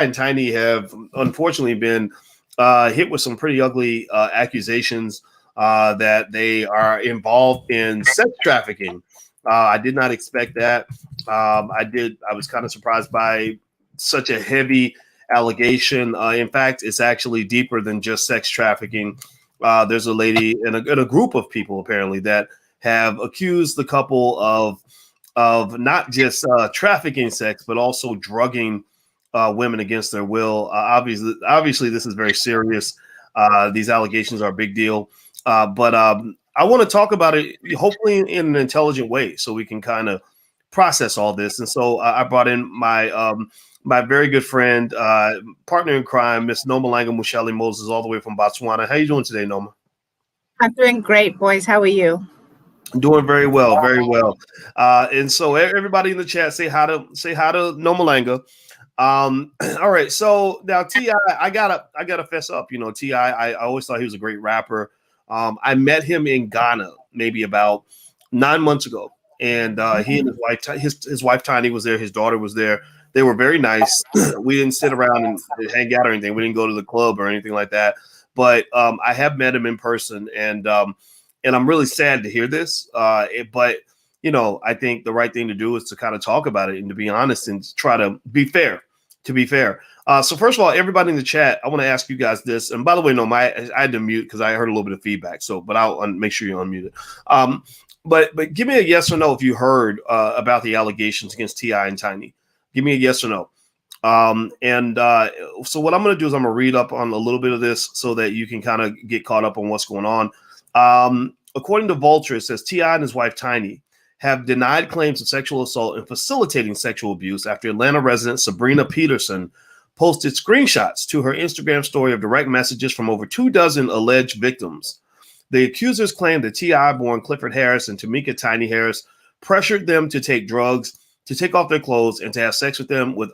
and Tiny have unfortunately been hit with some pretty ugly accusations that they are involved in sex trafficking. I did not expect that. I was kind of surprised by such a heavy allegation. In fact, it's actually deeper than just sex trafficking. There's a lady and a group of people apparently that have accused the couple of not just trafficking sex, but also drugging women against their will. Obviously, this is very serious. These allegations are a big deal. But I want to talk about it, hopefully in an intelligent way, so we can kind of process all this. And so I brought in my very good friend, partner in crime, Miss Nomalanga Mushali Moses, all the way from Botswana. How you doing today, Noma? I'm doing great, boys. How are you? Doing very well, very well. And so everybody in the chat, say hi to Nomalanga. All right. So now T.I., I gotta fess up. You know, T.I., I always thought he was a great rapper. I met him in Ghana maybe about 9 months ago, and he and his wife Tiny was there. His daughter was there. They were very nice. We didn't sit around and hang out or anything. We didn't go to the club or anything like that. But I have met him in person, and I'm really sad to hear this. But you know, I think the right thing to do is to kind of talk about it and to be honest and try to be fair. So first of all, everybody in the chat, I want to ask you guys this. And by the way, no, I had to mute because I heard a little bit of feedback. So, but I'll make sure you're unmuted. But give me a yes or no if you heard about the allegations against T.I. and Tiny. Give me a yes or no. So what I'm going to do is I'm going to read up on a little bit of this so that you can kind of get caught up on what's going on. According to Vulture, it says T.I. and his wife Tiny have denied claims of sexual assault and facilitating sexual abuse after Atlanta resident Sabrina Peterson posted screenshots to her Instagram story of direct messages from over 24 alleged victims. The accusers claim that T.I., born Clifford Harris, and Tamika Tiny Harris pressured them to take drugs, to take off their clothes, and to have sex with them with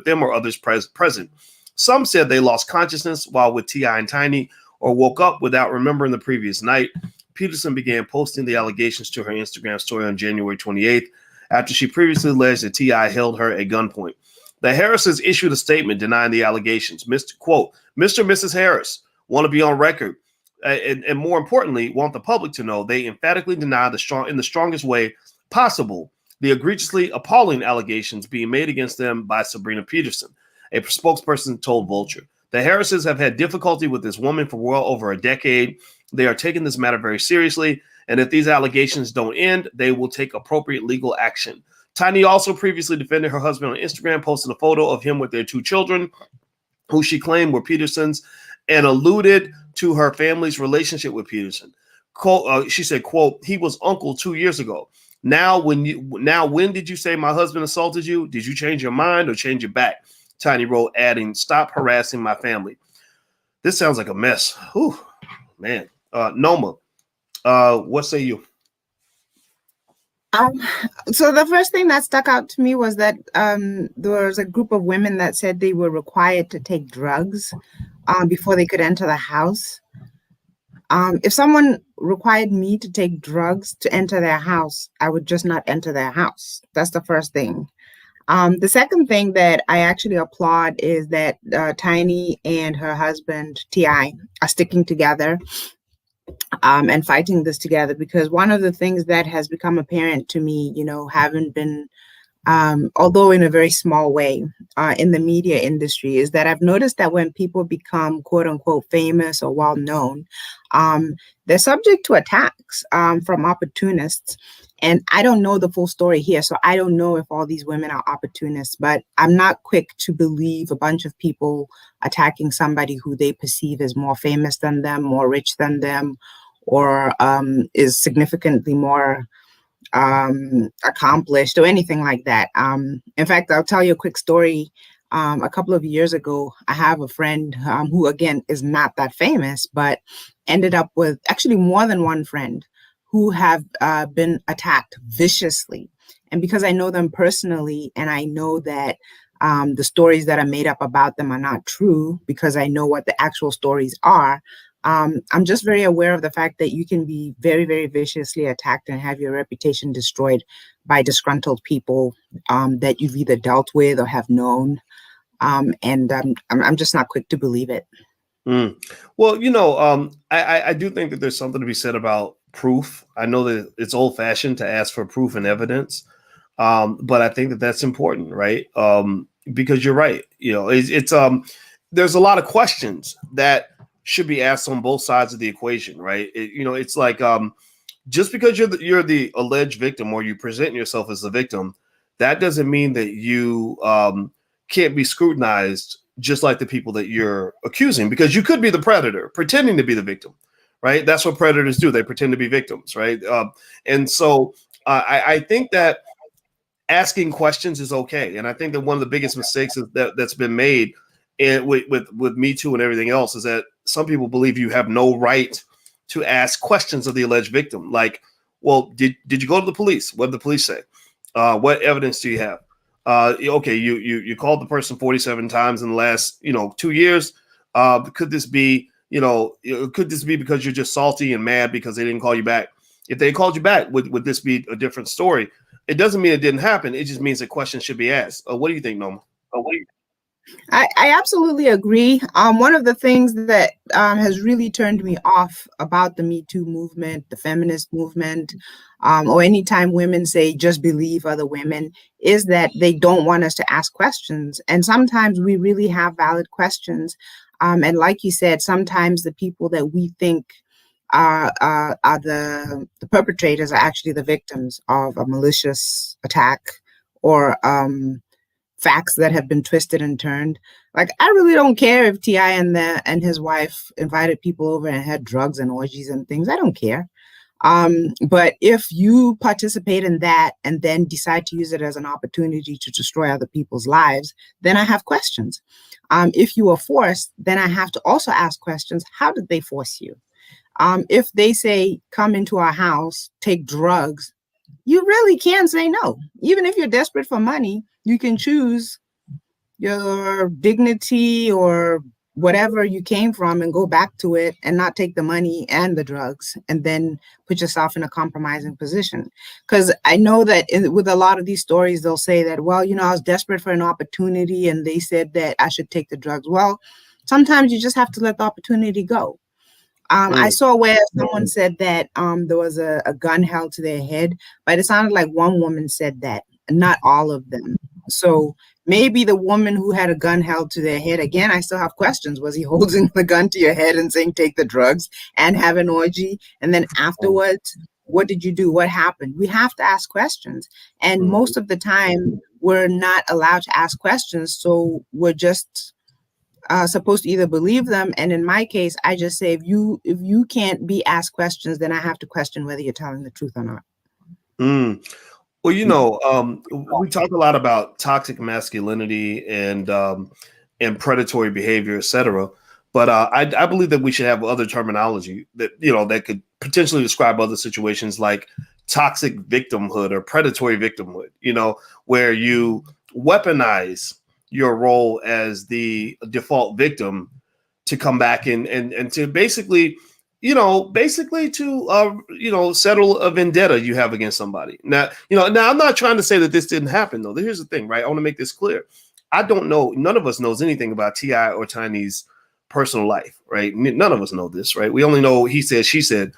them or others present. Some said they lost consciousness while with T.I. and Tiny or woke up without remembering the previous night. Peterson began posting the allegations to her Instagram story on January 28th after she previously alleged that T.I. held her at gunpoint. The Harrises issued a statement denying the allegations. Mr. and Mrs. Harris want to be on record and more importantly, want the public to know they emphatically deny in the strongest way possible the egregiously appalling allegations being made against them by Sabrina Peterson, a spokesperson told Vulture. The Harrises have had difficulty with this woman for well over a decade. They are taking this matter very seriously, and if these allegations don't end, they will take appropriate legal action. Tiny also previously defended her husband on Instagram, posted a photo of him with their 2 children, who she claimed were Peterson's, and alluded to her family's relationship with Peterson. She said, quote, "He was uncle 2 years ago. Now, when did you say my husband assaulted you? Did you change your mind or change it back?" Tiny wrote, adding, "Stop harassing my family." This sounds like a mess. Whew, man. Noma, what say you? So the first thing that stuck out to me was that there was a group of women that said they were required to take drugs before they could enter the house. If someone required me to take drugs to enter their house, I would just not enter their house. That's the first thing. The second thing that I actually applaud is that Tiny and her husband, T.I., are sticking together and fighting this together, because one of the things that has become apparent to me, you know, having been, although in a very small way, in the media industry, is that I've noticed that when people become quote unquote famous or well known, they're subject to attacks from opportunists. And I don't know the full story here, so I don't know if all these women are opportunists, but I'm not quick to believe a bunch of people attacking somebody who they perceive as more famous than them, more rich than them, or is significantly more accomplished or anything like that. In fact, I'll tell you a quick story. A couple of years ago, I have a friend who, again, is not that famous, but ended up with actually more than one friend who have been attacked viciously. And because I know them personally, and I know that the stories that are made up about them are not true, because I know what the actual stories are, I'm just very aware of the fact that you can be very, very viciously attacked and have your reputation destroyed by disgruntled people that you've either dealt with or have known. And I'm just not quick to believe it. Mm. Well, I do think that there's something to be said about proof. I know that it's old fashioned to ask for proof and evidence, but I think that that's important, right? Because you're right. It's there's a lot of questions that should be asked on both sides of the equation, right? It's like just because you're the alleged victim or you present yourself as the victim, that doesn't mean that you can't be scrutinized just like the people that you're accusing, because you could be the predator pretending to be the victim, right? That's what predators do. They pretend to be victims, right? And so I think that asking questions is okay. And I think that one of the biggest mistakes that's been made with Me Too and everything else is that some people believe you have no right to ask questions of the alleged victim. Like, well, did you go to the police? What did the police say? What evidence do you have? Okay, you called the person 47 times in the last 2 years. Could this be because you're just salty and mad because they didn't call you back? If they called you back, would this be a different story? It doesn't mean it didn't happen. It just means that questions should be asked. What do you think, Noma? I absolutely agree. One of the things that has really turned me off about the Me Too movement, the feminist movement, or anytime women say just believe other women, is that they don't want us to ask questions. And sometimes we really have valid questions. And like you said, sometimes the people that we think are the perpetrators are actually the victims of a malicious attack or facts that have been twisted and turned. Like, I really don't care if T.I. and his wife invited people over and had drugs and orgies and things. I don't care. But if you participate in that and then decide to use it as an opportunity to destroy other people's lives, then I have questions. If you are forced, then I have to also ask questions. How did they force you? If they say, come into our house, take drugs, you really can say no. Even if you're desperate for money, you can choose your dignity or whatever you came from and go back to it and not take the money and the drugs and then put yourself in a compromising position. Because I know that with a lot of these stories, they'll say that, well, I was desperate for an opportunity and they said that I should take the drugs. Well, sometimes you just have to let the opportunity go. I saw where someone said that there was a gun held to their head, but it sounded like one woman said that, not all of them. So maybe the woman who had a gun held to their head, again, I still have questions. Was he holding the gun to your head and saying, take the drugs and have an orgy? And then afterwards, what did you do? What happened? We have to ask questions. And most of the time, we're not allowed to ask questions. So we're just supposed to either believe them. And in my case, I just say, if you can't be asked questions, then I have to question whether you're telling the truth or not. Well, we talk a lot about toxic masculinity and predatory behavior, etc. But I believe that we should have other terminology that that could potentially describe other situations like toxic victimhood or predatory victimhood. Where you weaponize your role as the default victim to come back and to basically to settle a vendetta you have against somebody. Now I'm not trying to say that this didn't happen though. Here's the thing, right? I want to make this clear. I don't know. None of us knows anything about T.I. or Tiny's personal life, right? None of us know this, right? We only know he said, she said.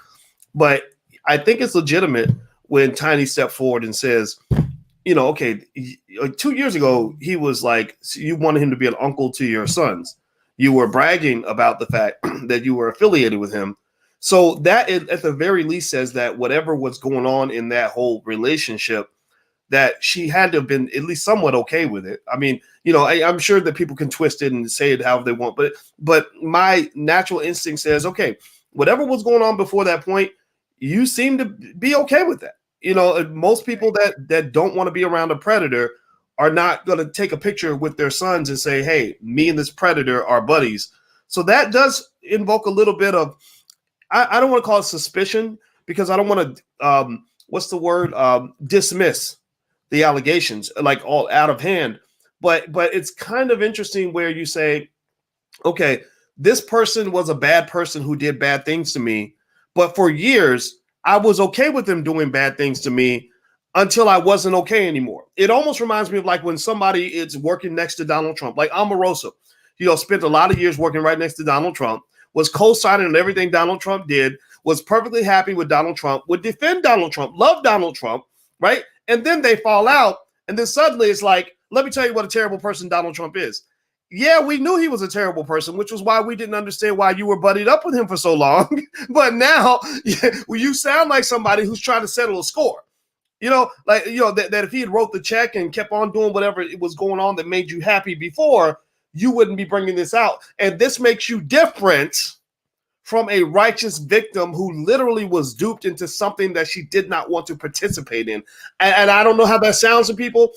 But I think it's legitimate when Tiny stepped forward and says, okay, 2 years ago, he was like, you wanted him to be an uncle to your sons. You were bragging about the fact that you were affiliated with him. So that at the very least says that whatever was going on in that whole relationship, that she had to have been at least somewhat okay with it. I mean, I'm sure that people can twist it and say it however they want, but my natural instinct says, okay, whatever was going on before that point, you seem to be okay with that. Most people that don't want to be around a predator are not going to take a picture with their sons and say, hey, me and this predator are buddies. So that does invoke a little bit of, I don't want to call it suspicion, because I don't want to, dismiss the allegations like all out of hand. But it's kind of interesting where you say, okay, this person was a bad person who did bad things to me, but for years, I was okay with them doing bad things to me until I wasn't okay anymore. It almost reminds me of like when somebody is working next to Donald Trump, like Omarosa, spent a lot of years working right next to Donald Trump, was co-signing on everything Donald Trump did, was perfectly happy with Donald Trump, would defend Donald Trump, love Donald Trump, right? And then they fall out. And then suddenly it's like, let me tell you what a terrible person Donald Trump is. Yeah, we knew he was a terrible person, which was why we didn't understand why you were buddied up with him for so long. But now you sound like somebody who's trying to settle a score. That if he had wrote the check and kept on doing whatever it was going on that made you happy before, you wouldn't be bringing this out. And this makes you different from a righteous victim who literally was duped into something that she did not want to participate in. And I don't know how that sounds to people.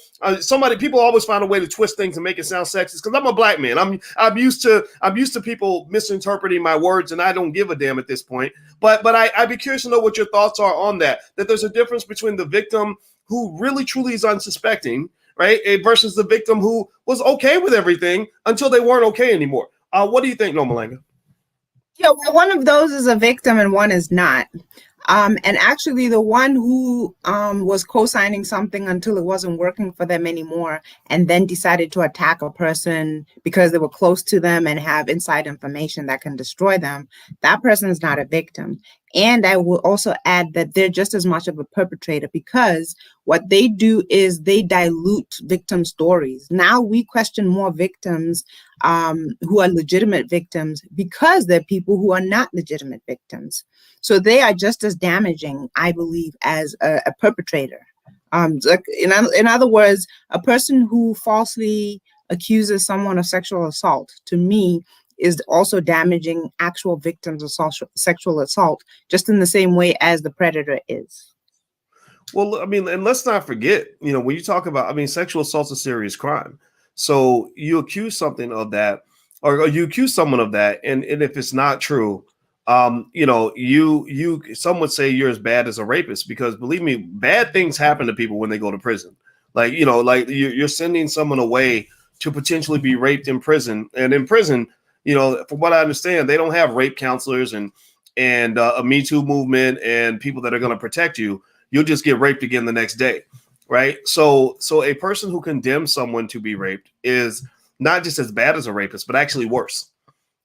People always find a way to twist things and make it sound sexist, because I'm a black man. I'm used to people misinterpreting my words, and I don't give a damn at this point. But I'd be curious to know what your thoughts are on that there's a difference between the victim who really truly is unsuspecting, right, versus the victim who was okay with everything until they weren't okay anymore. What do you think, Nomalanga? Yeah, well, one of those is a victim and one is not. And actually, the one who was co-signing something until it wasn't working for them anymore, and then decided to attack a person because they were close to them and have inside information that can destroy them, that person is not a victim. And I will also add that they're just as much of a perpetrator, because what they do is they dilute victim stories. Now we question more victims who are legitimate victims because they're people who are not legitimate victims. So they are just as damaging, I believe, as a perpetrator. In other words, a person who falsely accuses someone of sexual assault, to me, is also damaging actual victims of sexual assault, just in the same way as the predator is. Well, I mean, and let's not forget, when you talk about, sexual assault's a serious crime. So you accuse something of that, or you accuse someone of that, and if it's not true, some would say you're as bad as a rapist, because believe me, bad things happen to people when they go to prison. Like you're sending someone away to potentially be raped in prison, and in prison, from what I understand, they don't have rape counselors and a Me Too movement and people that are going to protect you. You'll just get raped again the next day, right? So a person who condemns someone to be raped is not just as bad as a rapist, but actually worse.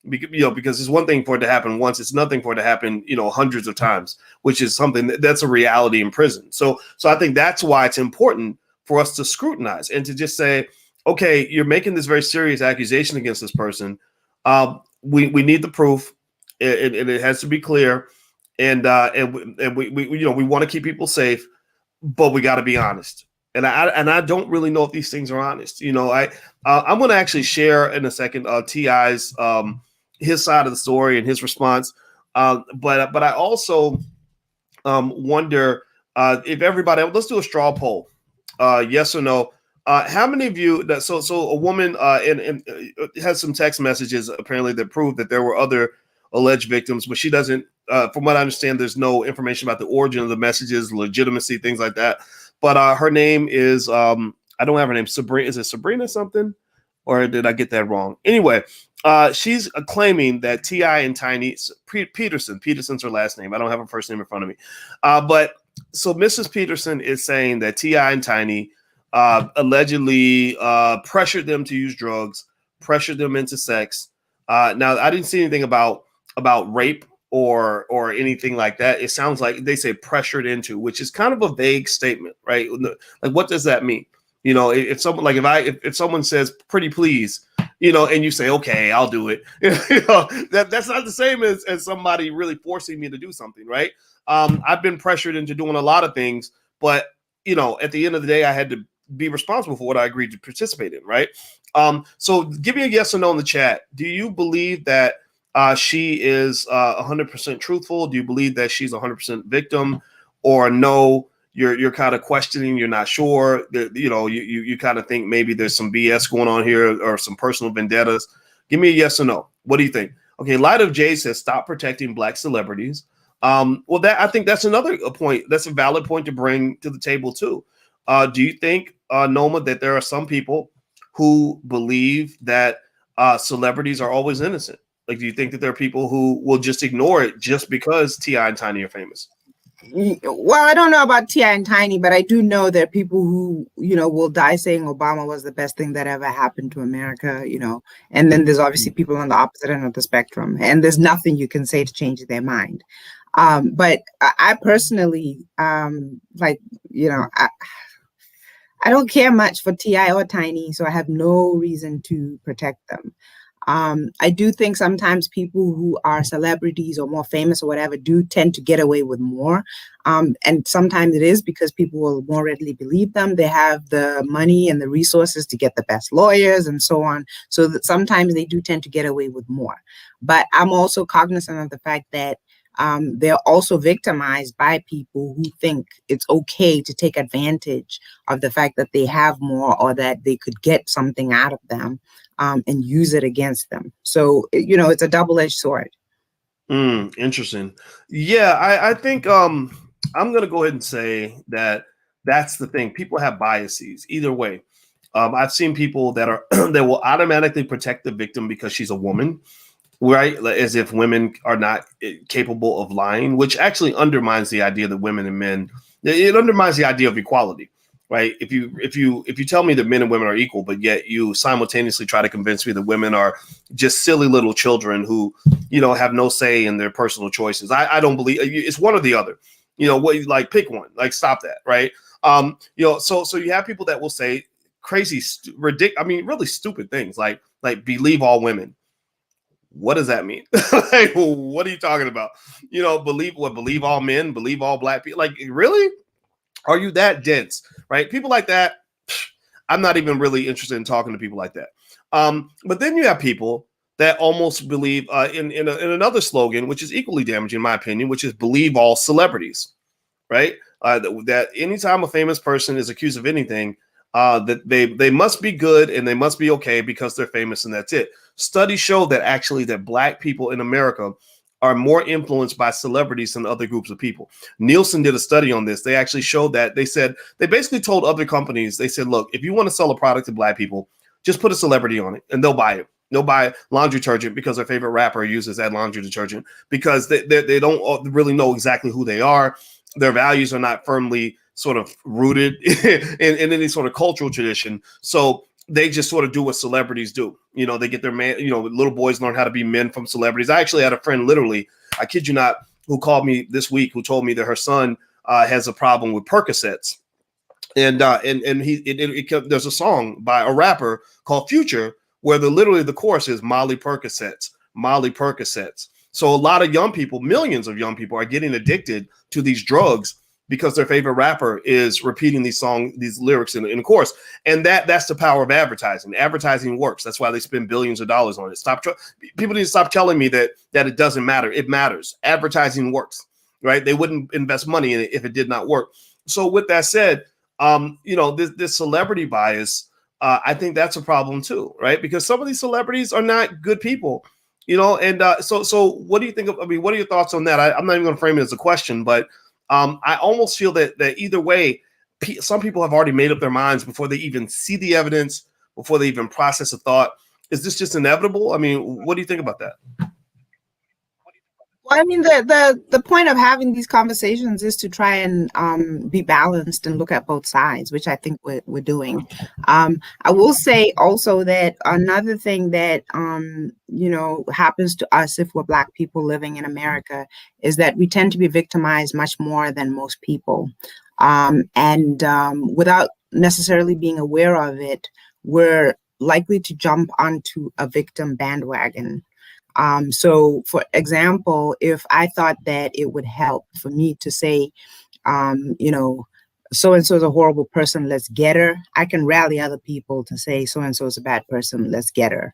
Because it's one thing for it to happen once, it's nothing for it to happen, hundreds of times, which is something that's a reality in prison. So I think that's why it's important for us to scrutinize and to just say, okay, you're making this very serious accusation against this person. We need the proof, and it has to be clear, and we want to keep people safe, but we got to be honest. And I don't really know if these things are honest. I'm going to actually share in a second T.I.'s his side of the story and his response. But I also wonder if everybody, let's do a straw poll, yes or no. How many of you that so a woman and has some text messages apparently that prove that there were other alleged victims, but she doesn't. From what I understand, there's no information about the origin of the messages, legitimacy, things like that. But her name is I don't have her name. Sabrina, is it Sabrina something, or did I get that wrong? Anyway, she's claiming that T.I. and Tiny Peterson's her last name. I don't have her first name in front of me. But so Mrs. Peterson is saying that T.I. and Tiny allegedly pressured them to use drugs, pressured them into sex. Now, I didn't see anything about rape or anything like that. It sounds like they say pressured into, which is kind of a vague statement, right? Like, what does that mean? If someone if someone says pretty please, and you say, okay, I'll do it, that's not the same as somebody really forcing me to do something, right? I've been pressured into doing a lot of things, but at the end of the day, I had to be responsible for what I agreed to participate in, right? So give me a yes or no in the chat. Do you believe that she is 100% truthful? Do you believe that she's 100% victim? Or no, you're kind of questioning, you're not sure, that you kind of think maybe there's some BS going on here or some personal vendettas? Give me a yes or no. What do you think? Okay, Light of J says stop protecting Black celebrities. Well, I think that's another point. That's a valid point to bring to the table too. Do you think, Noma, that there are some people who believe that celebrities are always innocent? Like, do you think that there are people who will just ignore it just because T.I. and Tiny are famous? Well, I don't know about T.I. and Tiny, but I do know there are people who, will die saying Obama was the best thing that ever happened to America, and then there's obviously people on the opposite end of the spectrum, and there's nothing you can say to change their mind. But I personally, I don't care much for T.I. or Tiny, so I have no reason to protect them. I do think sometimes people who are celebrities or more famous or whatever do tend to get away with more. And sometimes it is because people will more readily believe them. They have the money and the resources to get the best lawyers and so on. So that sometimes they do tend to get away with more. But I'm also cognizant of the fact that they're also victimized by people who think it's okay to take advantage of the fact that they have more or that they could get something out of them. And use it against them. So, it's a double-edged sword. Interesting. Yeah, I think I'm going to go ahead and say that that's the thing. People have biases either way. I've seen people that are that will automatically protect the victim because she's a woman, right? As if women are not capable of lying, which actually undermines the idea that women and men, it undermines the idea of equality. Right. If you tell me that men and women are equal, but yet you simultaneously try to convince me that women are just silly little children who, have no say in their personal choices. I don't believe it's one or the other. Like pick one, like stop that. Right. So you have people that will say crazy, ridiculous. I mean, really stupid things like believe all women. What does that mean? Like, what are you talking about? Believe all men, believe all black people. Like, really? Are you that dense, right? People like that, I'm not even really interested in talking to people like that. But then you have people that almost believe in another slogan, which is equally damaging, in my opinion, which is believe all celebrities, right? That anytime a famous person is accused of anything, that they must be good and they must be okay because they're famous and that's it. Studies show that actually that black people in America are more influenced by celebrities than other groups of people. Nielsen did a study on this. They actually showed that they basically told other companies, they said, look, if you want to sell a product to black people, just put a celebrity on it and they'll buy it. They'll buy laundry detergent because their favorite rapper uses that laundry detergent because they don't really know exactly who they are. Their values are not firmly sort of rooted in any sort of cultural tradition. So they just sort of do what celebrities do. They get their man, little boys learn how to be men from celebrities. I actually had a friend, literally, I kid you not, who called me this week, who told me that her son has a problem with Percocets. And there's a song by a rapper called Future where literally the chorus is Molly Percocets, Molly Percocets. So a lot of young people, millions of young people are getting addicted to these drugs because their favorite rapper is repeating these lyrics in the chorus. And that's the power of advertising. Advertising works. That's why they spend billions of dollars on it. People need to stop telling me that it doesn't matter. It matters. Advertising works, right? They wouldn't invest money in it if it did not work. So with that said, this celebrity bias, I think that's a problem too, right? Because some of these celebrities are not good people, and so what do you think of, what are your thoughts on that? I'm not even going to frame it as a question, but I almost feel that either way, some people have already made up their minds before they even see the evidence, before they even process a thought. Is this just inevitable? I mean, what do you think about that? Well, I mean, the point of having these conversations is to try and be balanced and look at both sides, which I think we're doing. I will say also that another thing that happens to us if we're Black people living in America is that we tend to be victimized much more than most people, and without necessarily being aware of it, we're likely to jump onto a victim bandwagon. So, for example, if I thought that it would help for me to say, so and so is a horrible person, let's get her, I can rally other people to say so and so is a bad person, let's get her.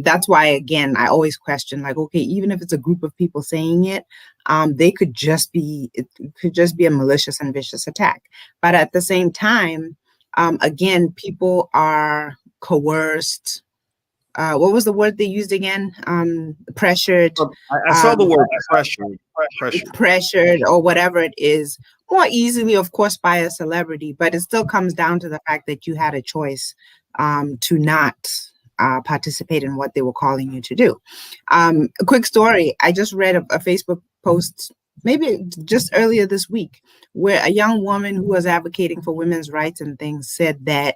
That's why, again, I always question, like, okay, even if it's a group of people saying it, it could just be a malicious and vicious attack. But at the same time, again, people are coerced. What was the word they used again? Pressured. I saw the word pressured or whatever it is, more easily, of course, by a celebrity, but it still comes down to the fact that you had a choice to not participate in what they were calling you to do. A quick story. I just read a Facebook post maybe just earlier this week, where a young woman who was advocating for women's rights and things said that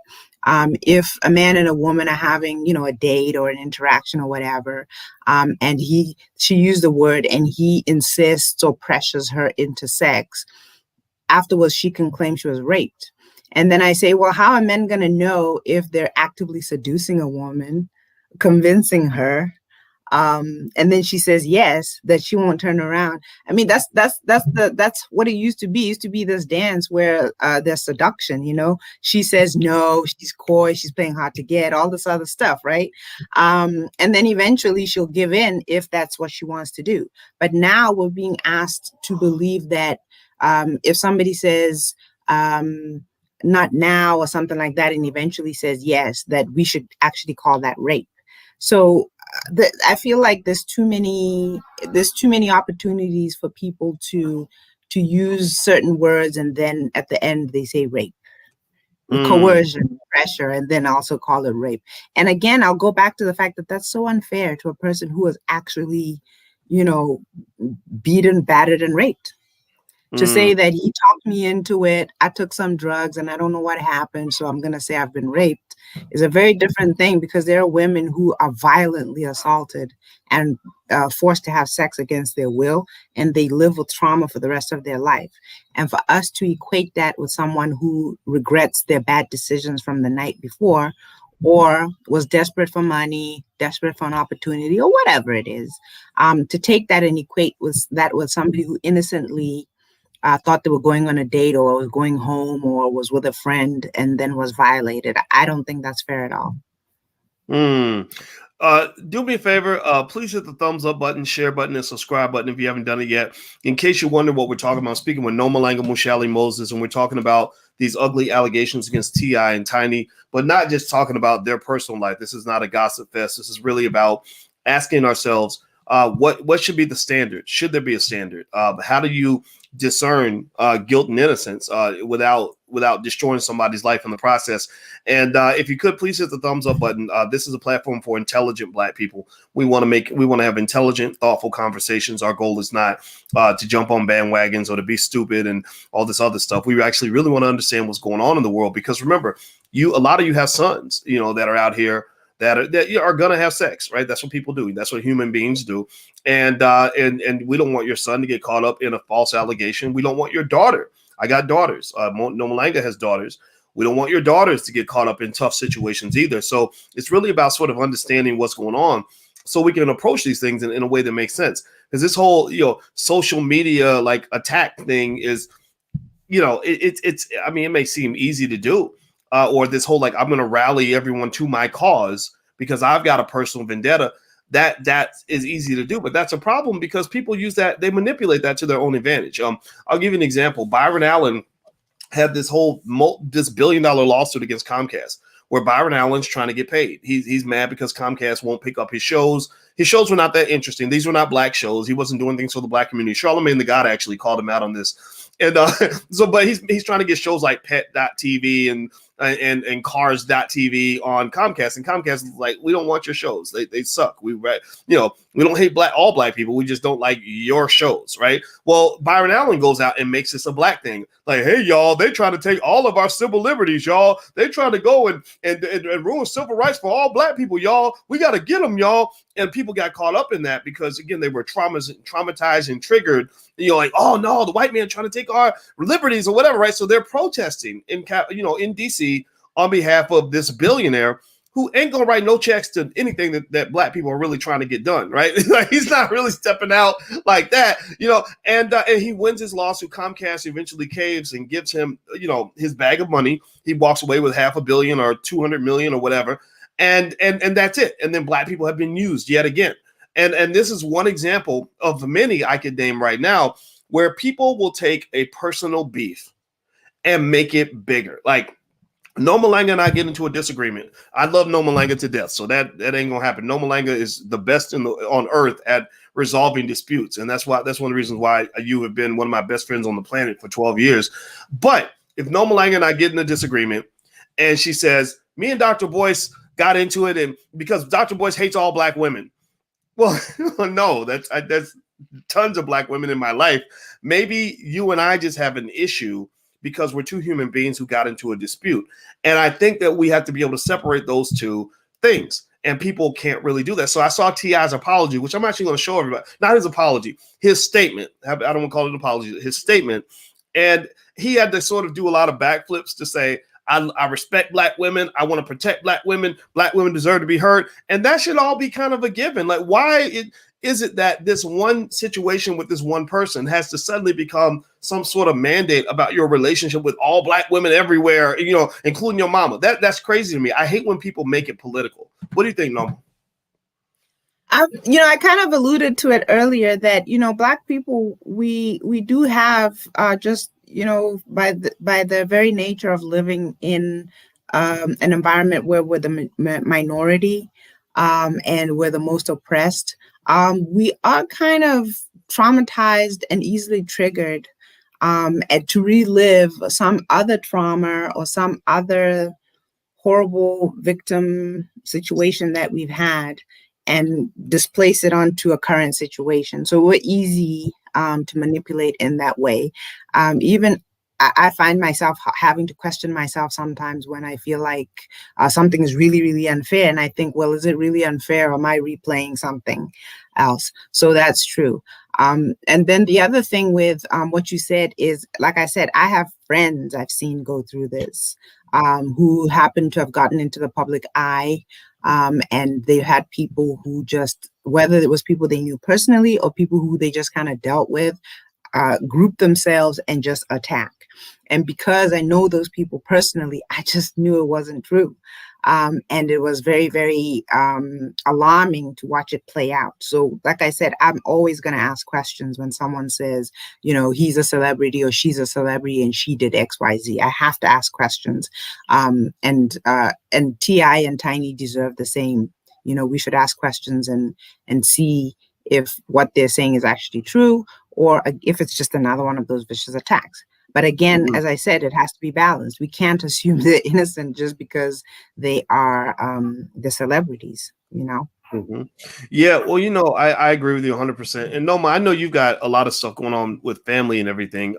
if a man and a woman are having, a date or an interaction or whatever, and she used the word, and he insists or pressures her into sex, afterwards she can claim she was raped. And then I say, well, how are men going to know if they're actively seducing a woman, convincing her? And then she says yes, that she won't turn around. I mean, that's what it used to be. It used to be this dance where there's seduction, She says no, she's coy, she's playing hard to get, all this other stuff, right? And then eventually she'll give in if that's what she wants to do. But now we're being asked to believe that if somebody says not now or something like that, and eventually says yes, that we should actually call that rape. So I feel like there's too many opportunities for people to use certain words, and then at the end they say rape, coercion, pressure, and then also call it rape. And again, I'll go back to the fact that that's so unfair to a person who was actually, beaten, battered, and raped. To say that he talked me into it, I took some drugs and I don't know what happened, so I'm going to say I've been raped, is a very different thing, because there are women who are violently assaulted and forced to have sex against their will, and they live with trauma for the rest of their life. And for us to equate that with someone who regrets their bad decisions from the night before, or was desperate for money, desperate for an opportunity, or whatever it is, to take that and equate with somebody who innocently thought they were going on a date or was going home or was with a friend and then was violated. I don't think that's fair at all. Do me a favor, please hit the thumbs up button, share button, and subscribe button if you haven't done it yet. In case you wonder what we're talking about, I'm speaking with Nomalanga Mushali Moses, and we're talking about these ugly allegations against T.I. and Tiny, but not just talking about their personal life. This is not a gossip fest. This is really about asking ourselves, what should be the standard? Should there be a standard? How do you discern guilt and innocence without destroying somebody's life in the process? And if you could, please hit the thumbs up button. This is a platform for intelligent Black people. We want to have intelligent, thoughtful conversations. Our goal is not to jump on bandwagons or to be stupid and all this other stuff. We actually really want to understand what's going on in the world, because remember, a lot of you have sons, that are out here that are going to have sex, right? That's what people do. That's what human beings do. And we don't want your son to get caught up in a false allegation. We don't want your daughter. I got daughters. Nomalanga has daughters. We don't want your daughters to get caught up in tough situations either. So it's really about sort of understanding what's going on so we can approach these things in a way that makes sense. Because this whole, social media like attack thing is, it may seem easy to do. Or this whole, I'm going to rally everyone to my cause because I've got a personal vendetta. That is easy to do, but that's a problem because people use that. They manipulate that to their own advantage. I'll give you an example. Byron Allen had this $1 billion lawsuit against Comcast, where Byron Allen's trying to get paid. He's mad because Comcast won't pick up his shows. His shows were not that interesting. These were not Black shows. He wasn't doing things for the Black community. Charlamagne the God actually called him out on this. And but he's trying to get shows like Pet.tv and Cars.tv on Comcast, and Comcast is like, we don't want your shows. They suck. We don't hate all Black people. We just don't like your shows, right? Well, Byron Allen goes out and makes this a Black thing. Like, hey, y'all, they trying to take all of our civil liberties, y'all. They trying to go and ruin civil rights for all Black people, y'all. We got to get them, y'all. And people got caught up in that because, again, they were traumatized and triggered. Like, oh no, the white man trying to take our liberties or whatever, right? So they're protesting in DC on behalf of this billionaire who ain't gonna write no checks to anything that Black people are really trying to get done, right? Like, he's not really stepping out like that, and he wins his lawsuit. Comcast eventually caves and gives him, his bag of money. He walks away with $500 million or $200 million or whatever, and that's it. And then Black people have been used yet again. And this is one example of many I could name right now where people will take a personal beef and make it bigger. Like, Nomalanga and I get into a disagreement. I love Nomalanga to death, so that ain't gonna happen. Nomalanga is the best on earth at resolving disputes, and that's one of the reasons why you have been one of my best friends on the planet for 12 years. But if Nomalanga and I get in a disagreement, and she says, me and Dr. Boyce got into it, and because Dr. Boyce hates all Black women. Well, no, that's tons of black women in my life. Maybe you and I just have an issue because we're two human beings who got into a dispute. And I think that we have to be able to separate those two things. And people can't really do that. So I saw T.I.'s apology, which I'm actually going to show everybody. Not his apology, his statement. I don't want to call it an apology, his statement. And he had to sort of do a lot of backflips to say, I respect black women. I want to protect black women. Black women deserve to be heard. And that should all be kind of a given. Like, why is it that this one situation with this one person has to suddenly become some sort of mandate about your relationship with all black women everywhere, including your mama? That's crazy to me. I hate when people make it political. What do you think, Norma? I kind of alluded to it earlier that, black people, we do have just, by the very nature of living in an environment where we're the minority and we're the most oppressed, we are kind of traumatized and easily triggered and to relive some other trauma or some other horrible victim situation that we've had and displace it onto a current situation. So we're easy to manipulate in that way. Even I find myself having to question myself sometimes when I feel like something is really, really unfair. And I think, well, is it really unfair? Or am I replaying something else? So that's true. And then the other thing with what you said is, like I said, I have friends I've seen go through this who happen to have gotten into the public eye. And they've had people who just, whether it was people they knew personally or people who they just kind of dealt with, group themselves and just attack. And because I know those people personally, I just knew it wasn't true. And it was very, very alarming to watch it play out. So like I said, I'm always going to ask questions when someone says, he's a celebrity or she's a celebrity and she did X, Y, Z. I have to ask questions. And T.I. and Tiny deserve the same. We should ask questions and see if what they're saying is actually true or if it's just another one of those vicious attacks. But again, as I said, it has to be balanced. We can't assume they're innocent just because they are the celebrities, Mm-hmm. Yeah, well, I agree with you 100%. And Noma, I know you've got a lot of stuff going on with family and everything.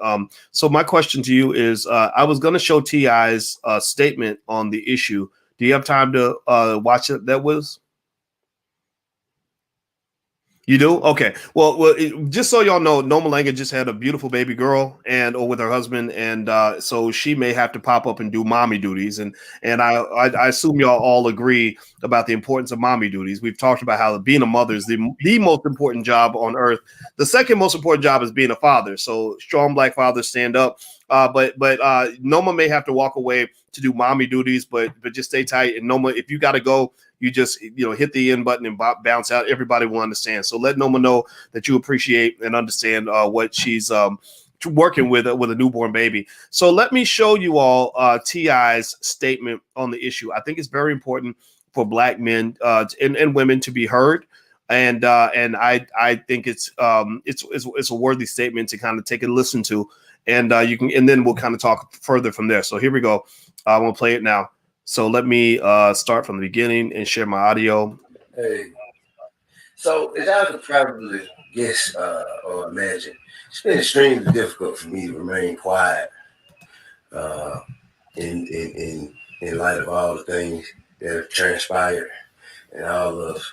So my question to you is, I was going to show T.I.'s statement on the issue. Do you have time to watch it? That was. You do? Okay. Well, just so y'all know, Noma Langa just had a beautiful baby girl or with her husband. And so she may have to pop up and do mommy duties. And I assume y'all all agree about the importance of mommy duties. We've talked about how being a mother is the most important job on earth. The second most important job is being a father. So strong black fathers stand up. But Noma may have to walk away to do mommy duties, but just stay tight. And Noma, if you got to go, you just hit the end button and bounce out. Everybody will understand. So let Noma know that you appreciate and understand what she's working with a newborn baby. So let me show you all T.I.'s statement on the issue. I think it's very important for black men and women to be heard. And I think it's a worthy statement to kind of take a listen to. And then we'll kind of talk further from there. So here we go. I want to play it now. So let me start from the beginning and share my audio. Hey, so as I could probably guess or imagine, it's been extremely difficult for me to remain quiet in light of all the things that have transpired and all of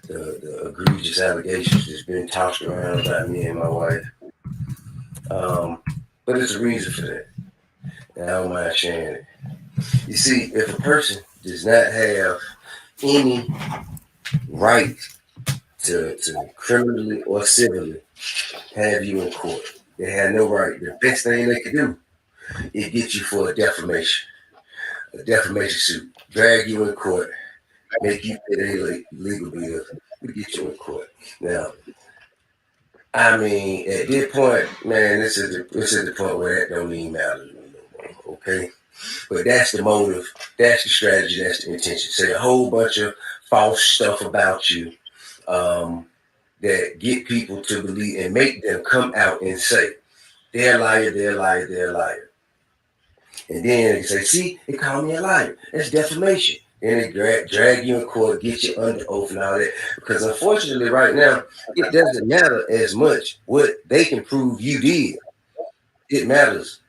the egregious allegations that's been tossed around about me and my wife. But there's a reason for that, and I don't mind sharing it. You see, if a person does not have any right to criminally or civilly have you in court, they have no right. The best thing they can do is get you for a defamation suit, drag you in court, make you pay their legal bills, to get you in court. Now, I mean, at this point, man, this is the point where that don't even matter to me no more, okay? But that's the motive, that's the strategy, that's the intention. Say a whole bunch of false stuff about you that get people to believe and make them come out and say, they're a liar, they're a liar, they're a liar. And then they say, see, they call me a liar. That's defamation. and they drag you in court, get you under oath and all that. Because unfortunately, right now, it doesn't matter as much what they can prove you did. It matters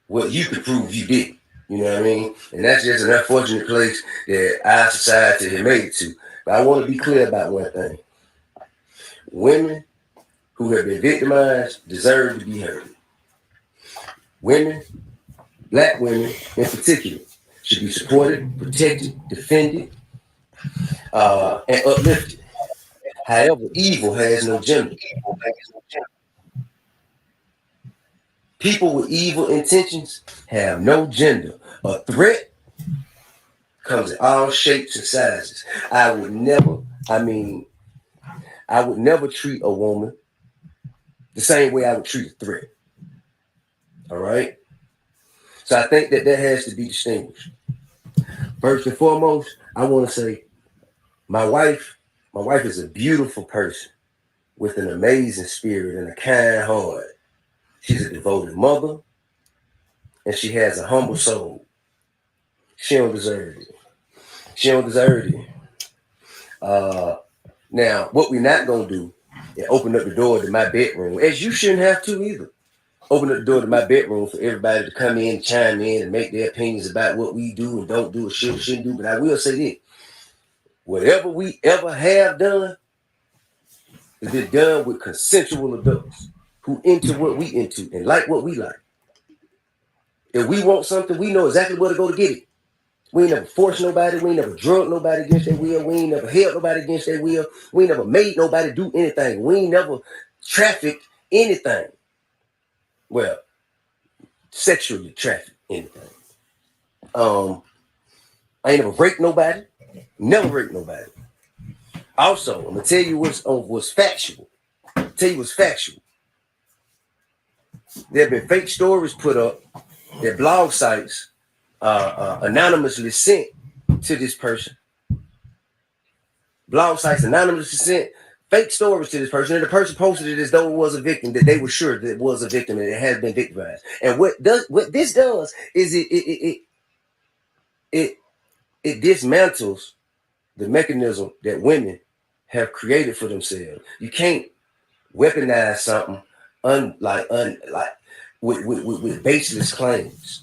what you can prove you did. You know what I mean? And that's just an unfortunate place that our society has made it to. But I want to be clear about one thing. Women who have been victimized deserve to be heard. Women, black women in particular, should be supported, protected, defended, and uplifted. However, evil has no gender. People with evil intentions have no gender. A threat comes in all shapes and sizes. I would never treat a woman the same way I would treat a threat. All right? So I think that has to be distinguished. First and foremost, I want to say my wife is a beautiful person with an amazing spirit and a kind heart. She's a devoted mother, and she has a humble soul. She don't deserve it. She don't deserve it. Now, what we're not going to do is open up the door to my bedroom, as you shouldn't have to either. Open up the door to my bedroom for everybody to come in, chime in, and make their opinions about what we do and don't do or shouldn't do. But I will say this. Whatever we ever have done has been done with consensual adults who into what we into and like what we like. If we want something, we know exactly where to go to get it. We ain't never forced nobody. We ain't never drugged nobody against their will. We ain't never held nobody against their will. We ain't never made nobody do anything. We ain't never trafficked anything. Well, sexually trafficked anything. I ain't never raped nobody. Never raped nobody. Also, I'm gonna tell you what's factual. Tell you what's factual. There have been fake stories put up that blog sites anonymously sent to this person. Blog sites anonymously sent fake stories to this person, and the person posted it as though it was a victim, that they were sure that it was a victim and it has been victimized. And what this does is it dismantles the mechanism that women have created for themselves. You can't weaponize something with baseless claims.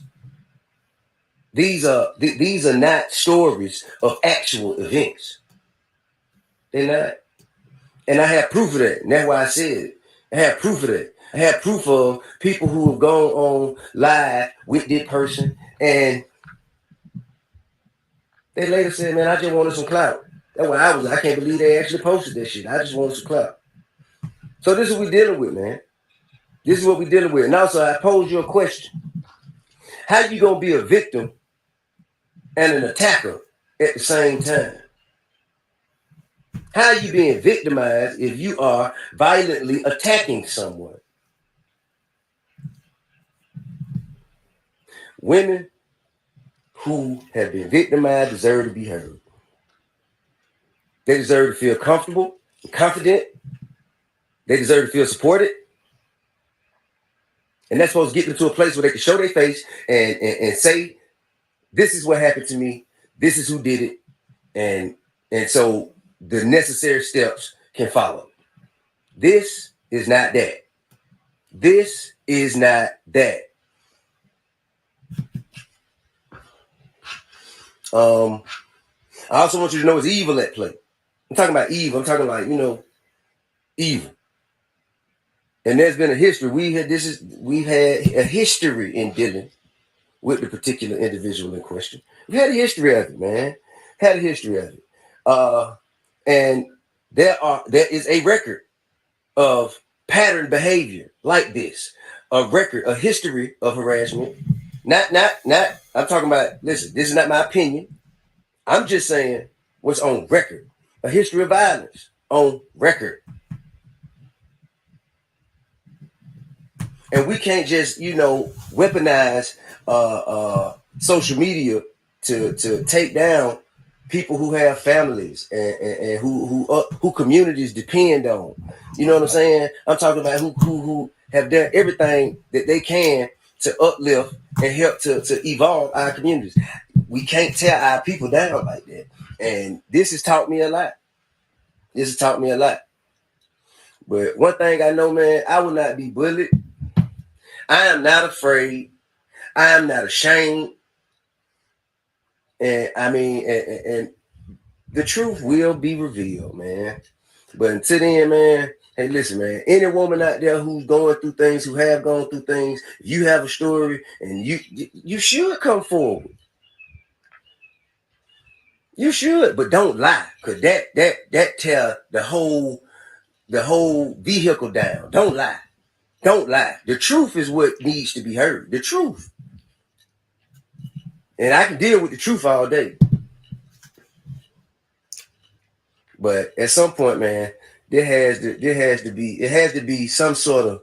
These are not stories of actual events. They're not. And I have proof of that. And that's why I said it. I have proof of that. I have proof of people who have gone on live with this person and they later said, man, I just wanted some clout. That's what I can't believe they actually posted that shit. I just wanted some clout. So this is what we're dealing with, man. This is what we're dealing with. And also, I posed you a question. How you going to be a victim and an attacker at the same time? How are you being victimized if you are violently attacking someone? Women who have been victimized deserve to be heard. They deserve to feel comfortable and confident. They deserve to feel supported. And that's supposed to get them to a place where they can show their face and say, this is what happened to me. This is who did it. And so the necessary steps can follow. This is not that. This is not that. I also want you to know it's evil at play. I'm talking about evil. I'm talking like, evil. And there's been a history. We've had a history in dealing with the particular individual in question. We've had a history of it, man. Had a history of it. And there is a record of pattern behavior like this. A history of harassment. Not, I'm talking about, listen, this is not my opinion. I'm just saying what's on record. A history of violence on record. And we can't just, weaponize social media to take down people who have families and who communities depend on. You know what I'm saying? I'm talking about who have done everything that they can to uplift and help to evolve our communities. we can't tear our people down like that. And this has taught me a lot. But one thing I know, man, I will not be bullied. I am not afraid. I am not ashamed. And I mean, and the truth will be revealed, man. But until then, man, hey, listen, man, any woman out there who's going through things, who have gone through things, if you have a story, and you should come forward. You should, but don't lie, because that tear the whole vehicle down. Don't lie. The truth is what needs to be heard. The truth. And I can deal with the truth all day. But at some point, man, it has to be some sort of,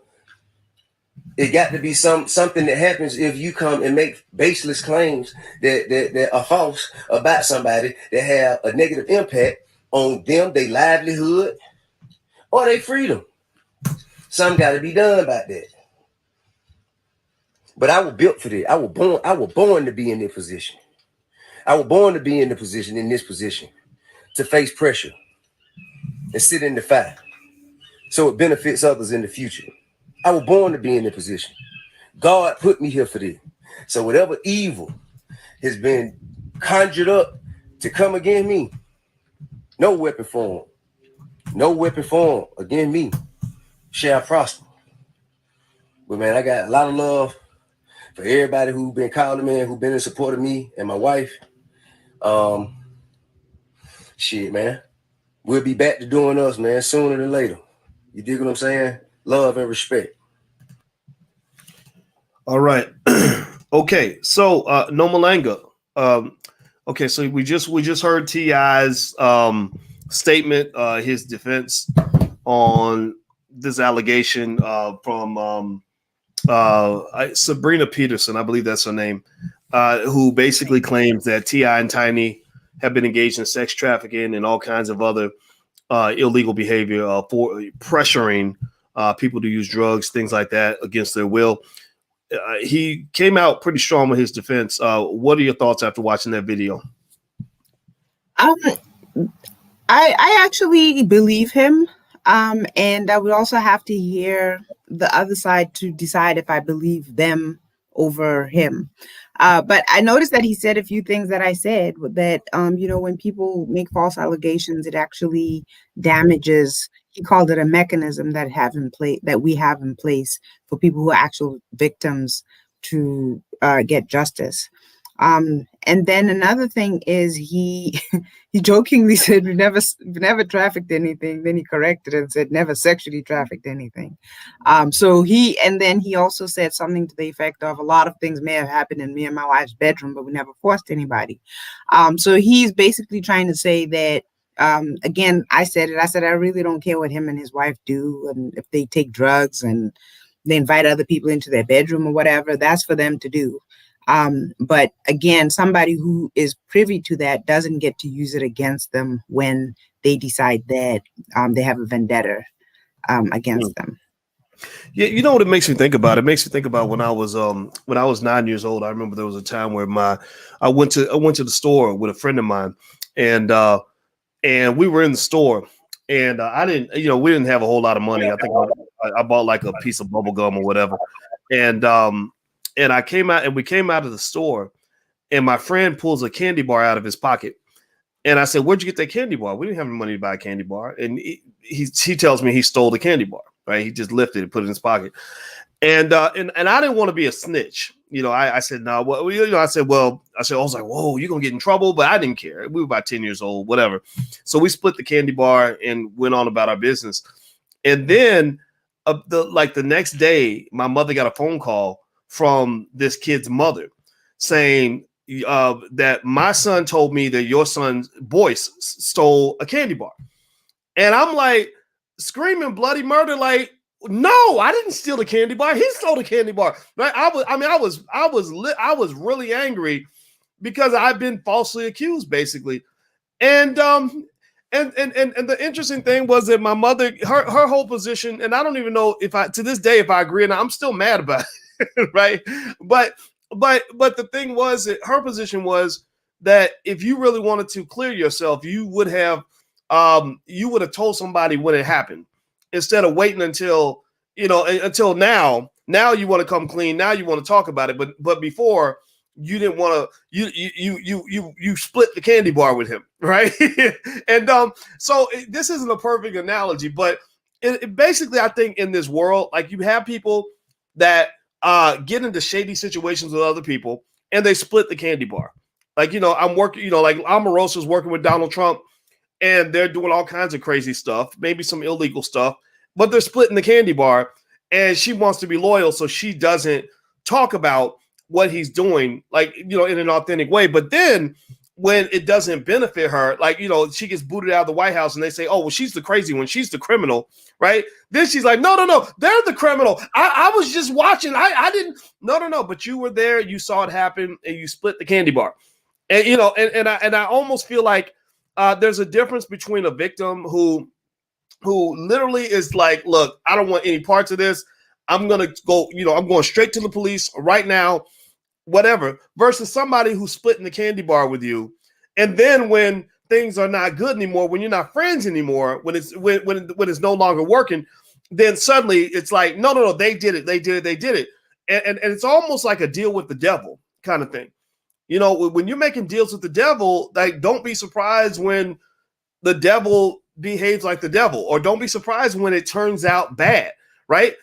it got to be something that happens if you come and make baseless claims that are false about somebody that have a negative impact on them, their livelihood, or their freedom. Something got to be done about that. But I was built for this. I was born to be in this position. I was born to be in this position, to face pressure and sit in the fire, so it benefits others in the future. I was born to be in the position. God put me here for this. So whatever evil has been conjured up to come against me, no weapon formed against me shall prosper. But man, I got a lot of love for everybody who's been calling me and who's been in support of me and my wife. Shit, man. We'll be back to doing us, man, sooner than later. You dig what I'm saying? Love and respect. All right. Okay. So No Malanga. Okay, so we just heard T.I.'s statement, his defense on this allegation from Sabrina Peterson, I believe that's her name, who basically claims that T.I. and Tiny have been engaged in sex trafficking and all kinds of other illegal behavior for pressuring people to use drugs, things like that, against their will. He came out pretty strong with his defense. What are your thoughts after watching that video? I actually believe him. And I would also have to hear the other side to decide if I believe them over him. But I noticed that he said a few things that I said, that, when people make false allegations, it actually damages. He called it a mechanism that we have in place for people who are actual victims to get justice. And then another thing is he jokingly said we never trafficked anything. Then he corrected it and said never sexually trafficked anything. So he also said something to the effect of a lot of things may have happened in me and my wife's bedroom, but we never forced anybody. So he's basically trying to say that, again, I said I really don't care what him and his wife do, and if they take drugs and they invite other people into their bedroom or whatever, that's for them to do. But again, somebody who is privy to that doesn't get to use it against them when they decide that they have a vendetta against them. Yeah, you know what it makes me think about? It makes me think about when I was 9 years old. I remember there was a time where I went to the store with a friend of mine, and we were in the store, and we didn't have a whole lot of money. I think I bought like a piece of bubble gum or whatever, and we came out of the store, and my friend pulls a candy bar out of his pocket. And I said, "Where'd you get that candy bar?" We didn't have any money to buy a candy bar. And he tells me he stole the candy bar, right? He just lifted it, put it in his pocket. And I didn't want to be a snitch. I said, no, well, I was like, whoa, you're going to get in trouble. But I didn't care. We were about 10 years old, whatever. So we split the candy bar and went on about our business. And then the next day, my mother got a phone call from this kid's mother saying that my son told me that your son Boyce stole a candy bar. And I'm like screaming bloody murder, like, no, I didn't steal the candy bar. He stole the candy bar. Right? I was really angry because I've been falsely accused, basically. And the interesting thing was that my mother, her whole position, and I don't even know if to this day if I agree, and I'm still mad about it, right? But the thing was that her position was that if you really wanted to clear yourself, you would have told somebody when it happened instead of waiting until, until now. Now you want to come clean. Now you want to talk about it. But before, you didn't want to, you split the candy bar with him, right? And so this isn't a perfect analogy, but it basically, I think in this world, like, you have people that get into shady situations with other people and they split the candy bar. Like, I'm working, like Omarosa's working with Donald Trump and they're doing all kinds of crazy stuff, maybe some illegal stuff, but they're splitting the candy bar, and she wants to be loyal, so she doesn't talk about what he's doing, like, in an authentic way. But then when it doesn't benefit her, like, she gets booted out of the White House and they say, oh, well, she's the crazy one, she's the criminal, right? Then she's like, no, they're the criminal. I was just watching. I didn't, no, but you were there, you saw it happen, and you split the candy bar. And, and I almost feel like there's a difference between a victim who literally is like, look, I don't want any parts of this. I'm going to go, I'm going straight to the police right now, whatever, versus somebody who's splitting the candy bar with you. And then when things are not good anymore, when you're not friends anymore, when it's no longer working, then suddenly it's like, no, they did it. And it's almost like a deal with the devil kind of thing. When you're making deals with the devil, like, don't be surprised when the devil behaves like the devil, or don't be surprised when it turns out bad, right?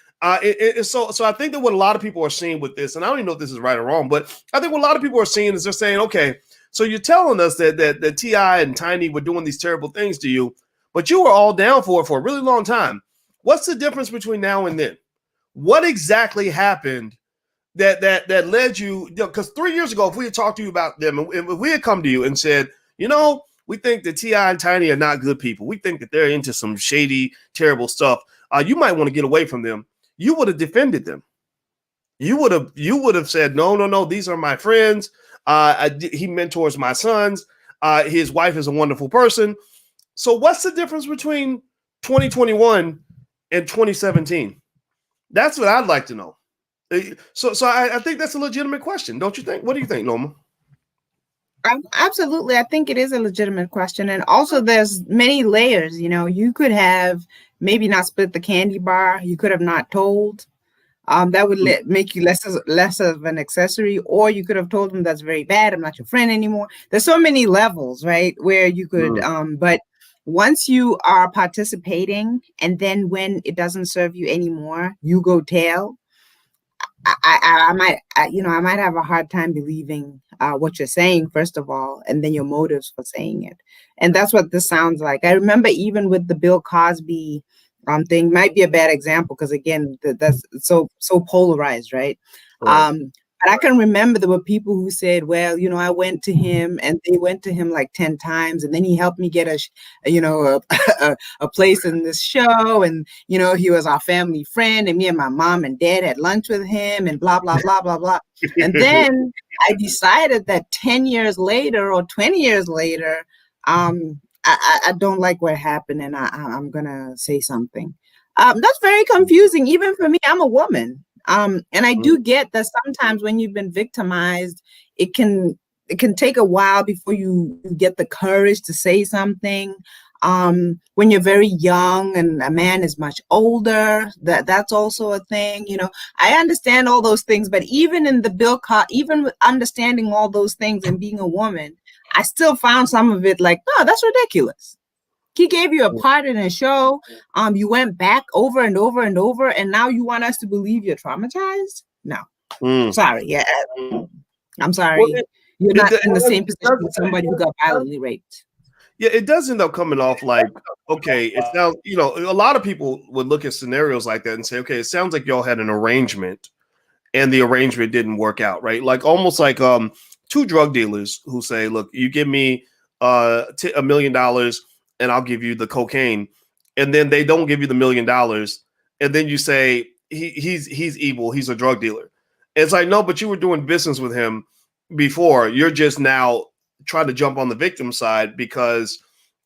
So I think that what a lot of people are seeing with this, and I don't even know if this is right or wrong, but I think what a lot of people are seeing is they're saying, okay, so you're telling us that T.I. and Tiny were doing these terrible things to you, but you were all down for it for a really long time. What's the difference between now and then? What exactly happened that led you, because 3 years ago, if we had talked to you about them, and if we had come to you and said, we think that T.I. and Tiny are not good people, we think that they're into some shady, terrible stuff, you might want to get away from them, you would have defended them. You would have said, no, these are my friends. He mentors my sons. His wife is a wonderful person. So what's the difference between 2021 and 2017? That's what I'd like to know. So I think that's a legitimate question, don't you think? What do you think, Norma? Absolutely. I think it is a legitimate question. And also there's many layers. You could have maybe not split the candy bar. You could have not told. That would make you less of an accessory. Or you could have told them, that's very bad, I'm not your friend anymore. There's so many levels, right, where you could, but once you are participating, and then when it doesn't serve you anymore, you go tell. I might have a hard time believing what you're saying, first of all, and then your motives for saying it. And that's what this sounds like. I remember even with the Bill Cosby thing, might be a bad example because, again, that's so polarized, right? But I can remember there were people who said, well, I went to him, and they went to him like 10 times, and then he helped me get a place in this show, and he was our family friend, and me and my mom and dad had lunch with him, and blah blah blah blah blah. And then I decided that 10 years later or 20 years later, I don't like what happened, and I'm gonna say something. That's very confusing, even for me. I'm a woman. And I do get that sometimes when you've been victimized, it can take a while before you get the courage to say something. When you're very young and a man is much older, that's also a thing. I understand all those things, but even in the even with understanding all those things and being a woman, I still found some of it like, no, that's ridiculous. He gave you a part in a show. You went back over and over and over, and now you want us to believe you're traumatized? No. Sorry. Yeah. I'm sorry. Well, you're not in the same position with somebody who got violently raped. Yeah, it does end up coming off like, okay, it sounds, a lot of people would look at scenarios like that and say, okay, it sounds like y'all had an arrangement and the arrangement didn't work out, right? Like almost like two drug dealers who say, look, you give me $1 million and I'll give you the cocaine, and then they don't give you the $1 million, and then you say he's evil, he's a drug dealer. And it's like, no, but you were doing business with him before. You're just now trying to jump on the victim side because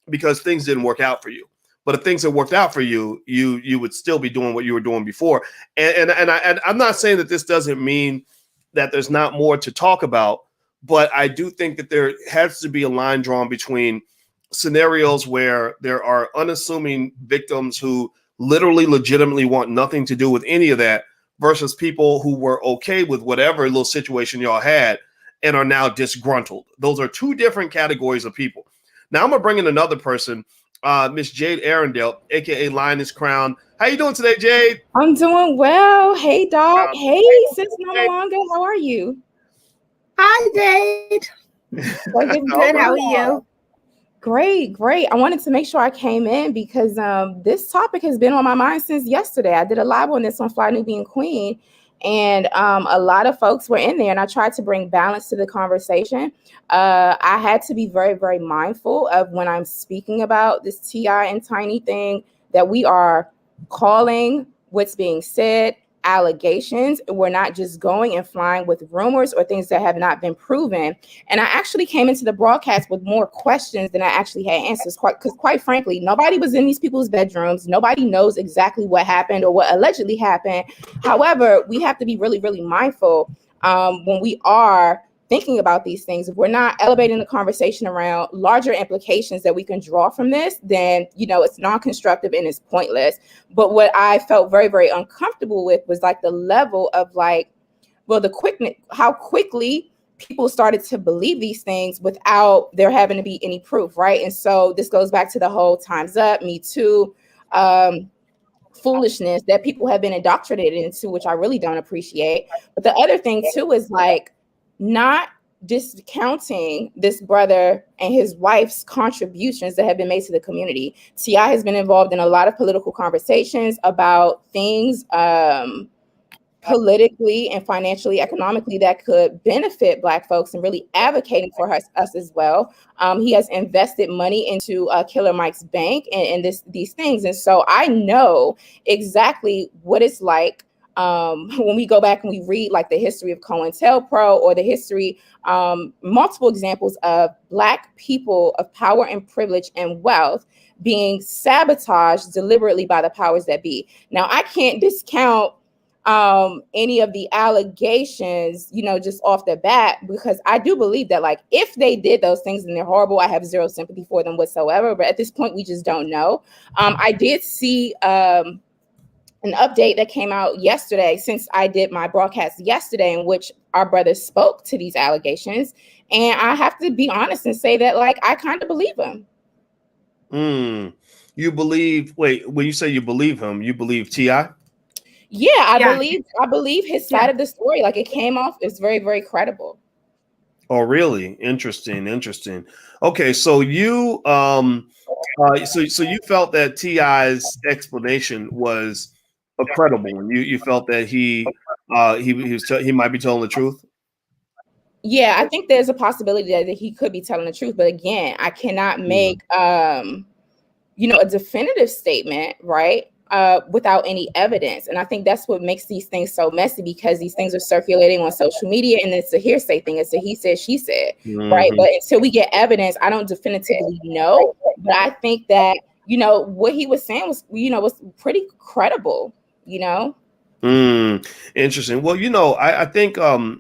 things didn't work out for you. But if things had worked out for you, you would still be doing what you were doing before. And I'm not saying that this doesn't mean that there's not more to talk about, but I do think that there has to be a line drawn between scenarios where there are unassuming victims who literally legitimately want nothing to do with any of that versus people who were okay with whatever little situation y'all had and are now disgruntled. Those are two different categories of people. Now I'm gonna bring in another person, Miss Jade Arundel, aka Lioness Crown. How you doing today, Jade? I'm doing well. Hey, Doc. Hey, sis Mama Longa. How are you? Hi, Jade. Good. How are you? Great. I wanted to make sure I came in because this topic has been on my mind since yesterday. I did a live on this on Fly Nubian Queen, and a lot of folks were in there, and I tried to bring balance to the conversation. I had to be very, very mindful of when I'm speaking about this T.I. and Tiny thing that we are calling what's being said allegations. We're not just going and flying with rumors or things that have not been proven. And I actually came into the broadcast with more questions than I actually had answers, because quite frankly, nobody was in these people's bedrooms. Nobody knows exactly what happened or what allegedly happened. However, we have to be really, really mindful when we are thinking about these things. If we're not elevating the conversation around larger implications that we can draw from this, then, it's non-constructive and it's pointless. But what I felt very, very uncomfortable with was like the level of the quickness, how quickly people started to believe these things without there having to be any proof, right? And so this goes back to the whole Time's Up, Me Too, foolishness that people have been indoctrinated into, which I really don't appreciate. But the other thing too is not discounting this brother and his wife's contributions that have been made to the community. T.I. has been involved in a lot of political conversations about things politically and financially, economically that could benefit Black folks, and really advocating for us as well. He has invested money into Killer Mike's bank and these things. And so I know exactly what it's like when we go back and we read the history of COINTELPRO or the history, multiple examples of Black people of power and privilege and wealth being sabotaged deliberately by the powers that be. Now, I can't discount any of the allegations, just off the bat, because I do believe that if they did those things and they're horrible, I have zero sympathy for them whatsoever. But at this point, we just don't know. I did see an update that came out yesterday, since I did my broadcast yesterday, in which our brother spoke to these allegations. And I have to be honest and say that I kind of believe him. You believe, when you say you believe him, you believe T.I.? Yeah, I believe his side of the story. It came off, it's very, very credible. Oh, really? Interesting. Okay, so you so you felt that T.I.'s explanation was credible, and you felt that he might be telling the truth. Yeah, I think there's a possibility that he could be telling the truth, but again, I cannot make a definitive statement, right? Without any evidence. And I think that's what makes these things so messy, because these things are circulating on social media and it's a hearsay thing. It's a he said, she said, right? But until we get evidence, I don't definitively know. But I think that, what he was saying was, was pretty credible, Interesting. Well, I think, I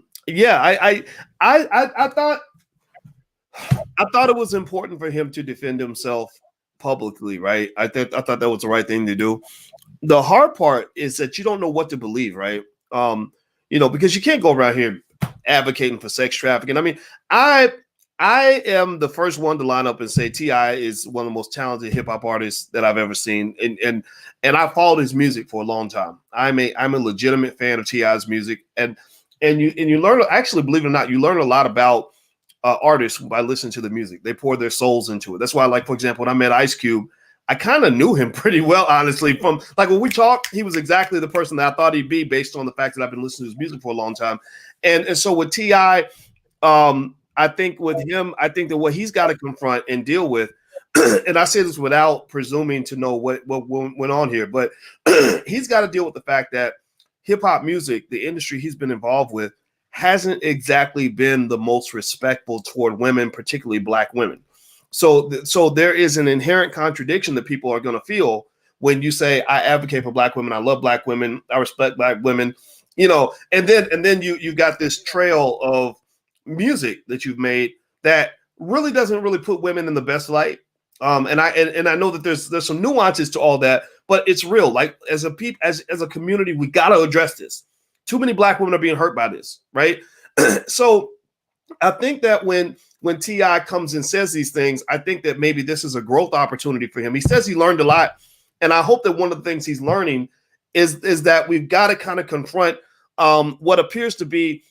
thought it was important for him to defend himself publicly, right? I thought that was the right thing to do. The hard part is that you don't know what to believe, right? Because you can't go around here advocating for sex trafficking. I mean, I am the first one to line up and say T.I. is one of the most talented hip hop artists that I've ever seen, and I followed his music for a long time. I'm a legitimate fan of T.I.'s music, and you learn, actually, believe it or not, you learn a lot about artists by listening to the music. They pour their souls into it. That's why, for example, when I met Ice Cube, I kind of knew him pretty well, honestly. From when we talked, he was exactly the person that I thought he'd be, based on the fact that I've been listening to his music for a long time. And so with T.I., I think with him, I think that what he's got to confront and deal with, and I say this without presuming to know what went on here, but he's got to deal with the fact that hip hop music, the industry he's been involved with, hasn't exactly been the most respectful toward women, particularly Black women. So there is an inherent contradiction that people are going to feel when you say, I advocate for Black women, I love Black women, I respect Black women, and then you got this trail of music that you've made that really doesn't really put women in the best light. And I know that there's some nuances to all that, but it's real. Like as a community, we got to address this. Too many Black women are being hurt by this, right? So I think that when T.I. comes and says these things, I think that maybe this is a growth opportunity for him. He says he learned a lot, and I hope that one of the things he's learning is that we've got to kind of confront what appears to be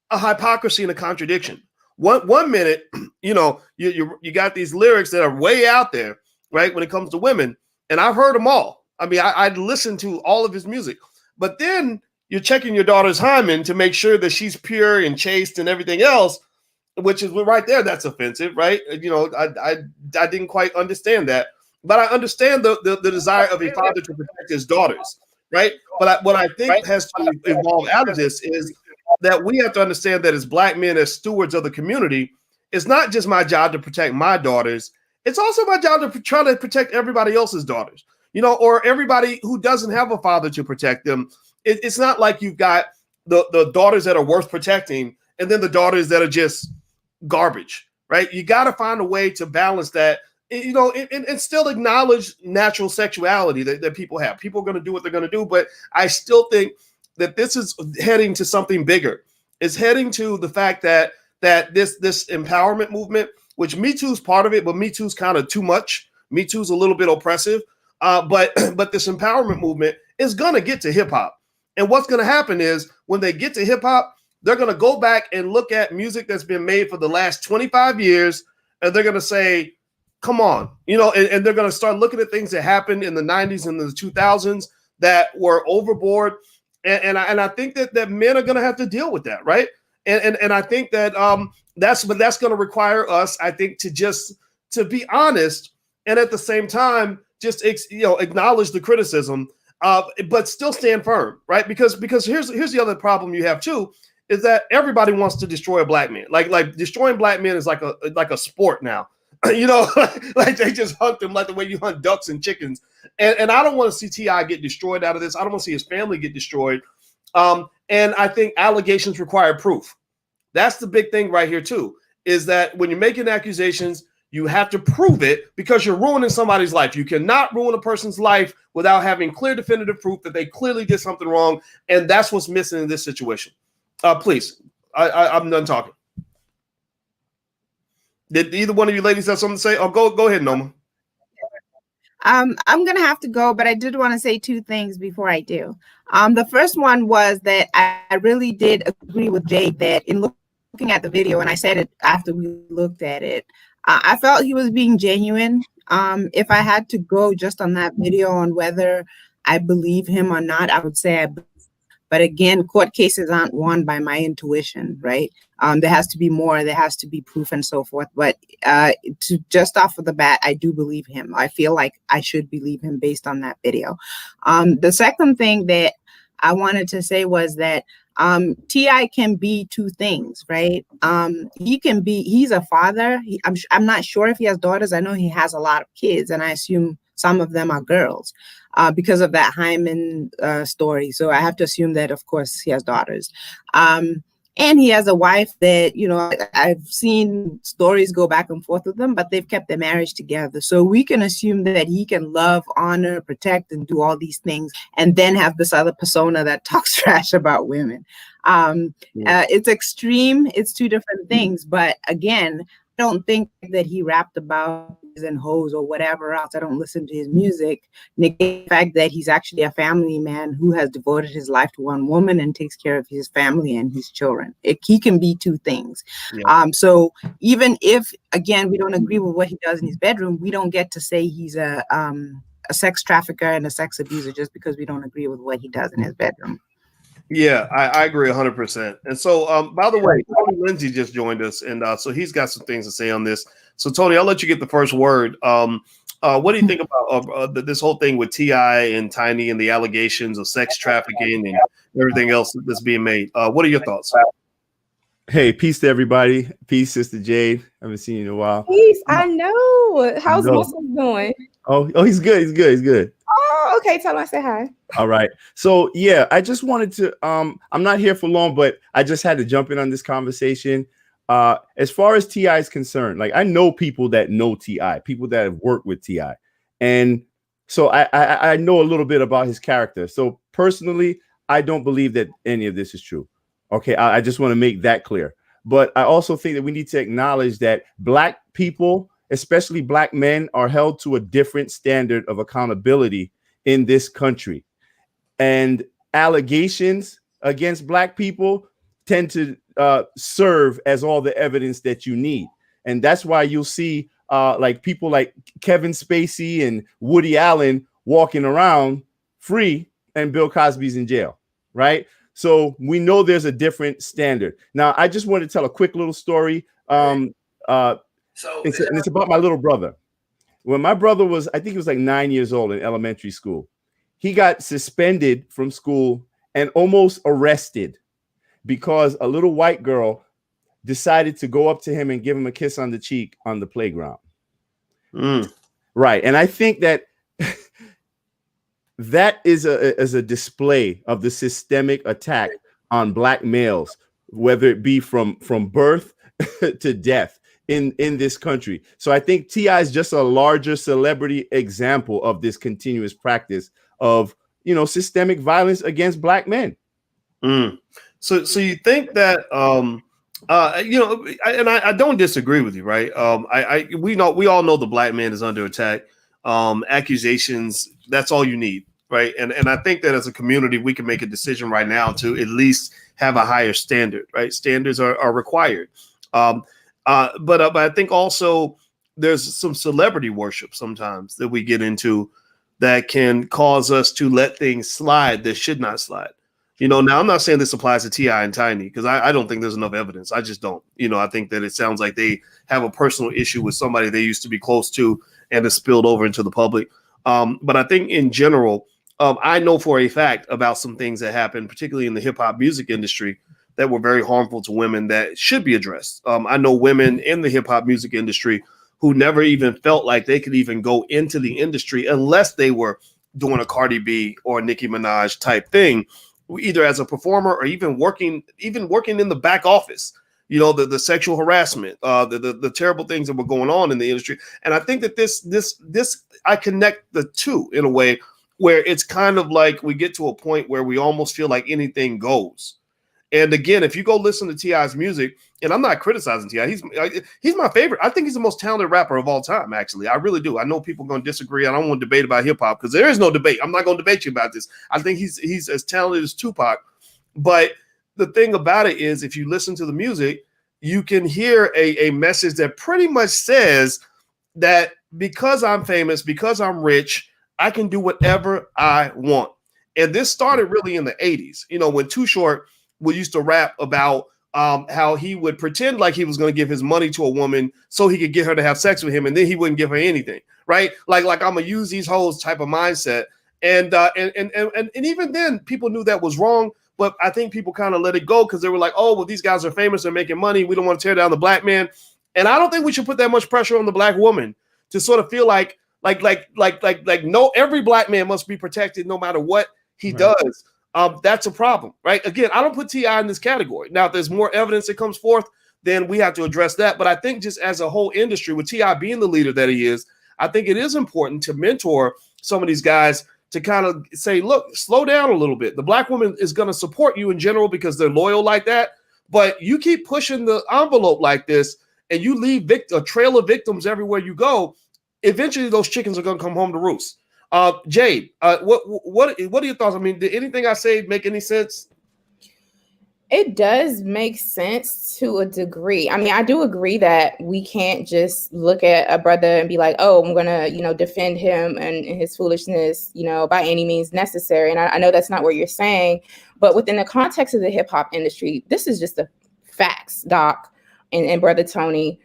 a hypocrisy and a contradiction. One minute, you got these lyrics that are way out there, right? When it comes to women, and I've heard them all. I mean, I listened to all of his music, but then you're checking your daughter's hymen to make sure that she's pure and chaste and everything else, which is right there. That's offensive, right? I didn't quite understand that, but I understand the desire of a father to protect his daughters, right? But what I think has to evolve out of this is that we have to understand that as Black men, as stewards of the community, it's not just my job to protect my daughters. It's also my job to try to protect everybody else's daughters, or everybody who doesn't have a father to protect them. It's not like you've got the daughters that are worth protecting and then the daughters that are just garbage, right? You got to find a way to balance that, and still acknowledge natural sexuality that people have. People are going to do what they're going to do, but I still think that this is heading to something bigger. It's heading to the fact that this empowerment movement, which Me Too's part of it, but Me Too's kind of too much. Me Too's a little bit oppressive, but this empowerment movement is going to get to hip hop. And what's going to happen is when they get to hip hop, they're going to go back and look at music that's been made for the last 25 years, and they're going to say, come on, and they're going to start looking at things that happened in the 90s and the 2000s that were overboard. And I think that men are going to have to deal with that, right? And I think that that's going to require us, I think, to be honest, and at the same time just acknowledge the criticism, but still stand firm, right? Because here's the other problem you have too, is that everybody wants to destroy a Black man. Like destroying Black men is like a sport now. Like they just hunt them like the way you hunt ducks and chickens. And I don't want to see T.I. get destroyed out of this. I don't want to see his family get destroyed. And I think allegations require proof. That's the big thing right here too, is that when you're making accusations, you have to prove it because you're ruining somebody's life. You cannot ruin a person's life without having clear, definitive proof that they clearly did something wrong. And that's what's missing in this situation. Please, I'm done talking. Did either one of you ladies have something to say? Oh, go ahead, Noma. I'm going to have to go, but I did want to say two things before I do. The first one was that I really did agree with Jade that in looking at the video, and I said it after we looked at it, I felt he was being genuine. If I had to go just on that video on whether I believe him or not, I would say but again, court cases aren't won by my intuition, right? There has to be more, there has to be proof and so forth. But to just off of the bat, I do believe him. I feel like I should believe him based on that video. The second thing that I wanted to say was that T.I. can be two things, right? He's a father. I'm not sure if he has daughters. I know he has a lot of kids, and I assume some of them are girls because of that hymen story. So I have to assume that, of course, he has daughters. And he has a wife that, I've seen stories go back and forth with them, but they've kept their marriage together. So we can assume that he can love, honor, protect, and do all these things, and then have this other persona that talks trash about women. It's extreme. It's two different things. But again, I don't think that he rapped about and hoes or whatever else. I don't listen to his music. Negate the fact that he's actually a family man who has devoted his life to one woman and takes care of his family and his children. He can be two things. Yeah. So even if, again, we don't agree with what he does in his bedroom, we don't get to say he's a sex trafficker and a sex abuser just because we don't agree with what he does in his bedroom. Yeah, I agree 100%. And so, by the way, Tony Lindsay just joined us, and so he's got some things to say on this. So, Tony, I'll let you get the first word. What do you think about this whole thing with T.I. and Tiny and the allegations of sex trafficking and everything else that's being made? What are your thoughts? Hey, peace to everybody. Peace, Sister Jade. I haven't seen you in a while. Peace. I know. How's Muslim doing? Oh, he's good. He's good. Oh, okay. Tell him I said hi. All right. So yeah, I just wanted to. I'm not here for long, but I just had to jump in on this conversation. As far as T.I. is concerned, like I know people that know T.I., people that have worked with T.I., and so I know a little bit about his character. So personally, I don't believe that any of this is true. Okay, I just want to make that clear. But I also think that we need to acknowledge that Black people, especially Black men, are held to a different standard of accountability in this country. And allegations against Black people tend to serve as all the evidence that you need. And that's why you'll see like people like Kevin Spacey and Woody Allen walking around free and Bill Cosby's in jail, right? So we know there's a different standard. Now, I just want to tell a quick little story. It's about my little brother. When my brother was, I think he was like 9 years old in elementary school, he got suspended from school and almost arrested because a little white girl decided to go up to him and give him a kiss on the cheek on the playground. Right. And I think that that is a display of the systemic attack on Black males, whether it be from birth to death in this country. So I think T.I. is just a larger celebrity example of this continuous practice of, you know, systemic violence against Black men. So you think that you know, I don't disagree with you, right? We all know the Black man is under attack. Accusations, that's all you need, right? And I think that as a community, we can make a decision right now to at least have a higher standard, right? Standards are required. But I think also there's some celebrity worship sometimes that we get into that can cause us to let things slide that should not slide. You know, now I'm not saying this applies to T.I. and Tiny because I don't think there's enough evidence. I just don't. You know, I think that it sounds like they have a personal issue with somebody they used to be close to and it's spilled over into the public. But I think in general, I know for a fact about some things that happened, particularly in the hip hop music industry, that were very harmful to women that should be addressed. I know women in the hip hop music industry who never even felt like they could even go into the industry unless they were doing a Cardi B or Nicki Minaj type thing, either as a performer or even working in the back office. You know, the sexual harassment, the terrible things that were going on in the industry. And I think that this I connect the two in a way where it's kind of like we get to a point where we almost feel like anything goes. And again, if you go listen to T.I.'s music, and I'm not criticizing T.I., he's my favorite. I think he's the most talented rapper of all time, actually. I really do. I know people are going to disagree. I don't want to debate about hip hop because there is no debate. I'm not going to debate you about this. I think he's as talented as Tupac. But the thing about it is, if you listen to the music, you can hear a message that pretty much says that because I'm famous, because I'm rich, I can do whatever I want. And this started really in the 80s, you know, when Too Short used to rap about how he would pretend like he was going to give his money to a woman so he could get her to have sex with him, and then he wouldn't give her anything, right? Like I'm gonna use these hoes type of mindset. And even then, people knew that was wrong, but I think people kind of let it go because they were like, oh, well, these guys are famous, they're making money, we don't want to tear down the Black man. And I don't think we should put that much pressure on the Black woman to sort of feel like no, every Black man must be protected no matter what he does. That's a problem, right? Again, I don't put T.I. in this category. Now, if there's more evidence that comes forth, then we have to address that. But I think just as a whole industry, with T.I. being the leader that he is, I think it is important to mentor some of these guys to kind of say, look, slow down a little bit. The Black woman is going to support you in general because they're loyal like that. But you keep pushing the envelope like this and you leave a trail of victims everywhere you go, eventually those chickens are going to come home to roost. Jade, what are your thoughts? I mean, did anything I say make any sense? It does make sense to a degree. I mean, I do agree that we can't just look at a brother and be like, oh, I'm going to, defend him and his foolishness, by any means necessary. And I know that's not what you're saying, but within the context of the hip hop industry, this is just the facts, Doc and Brother Tony.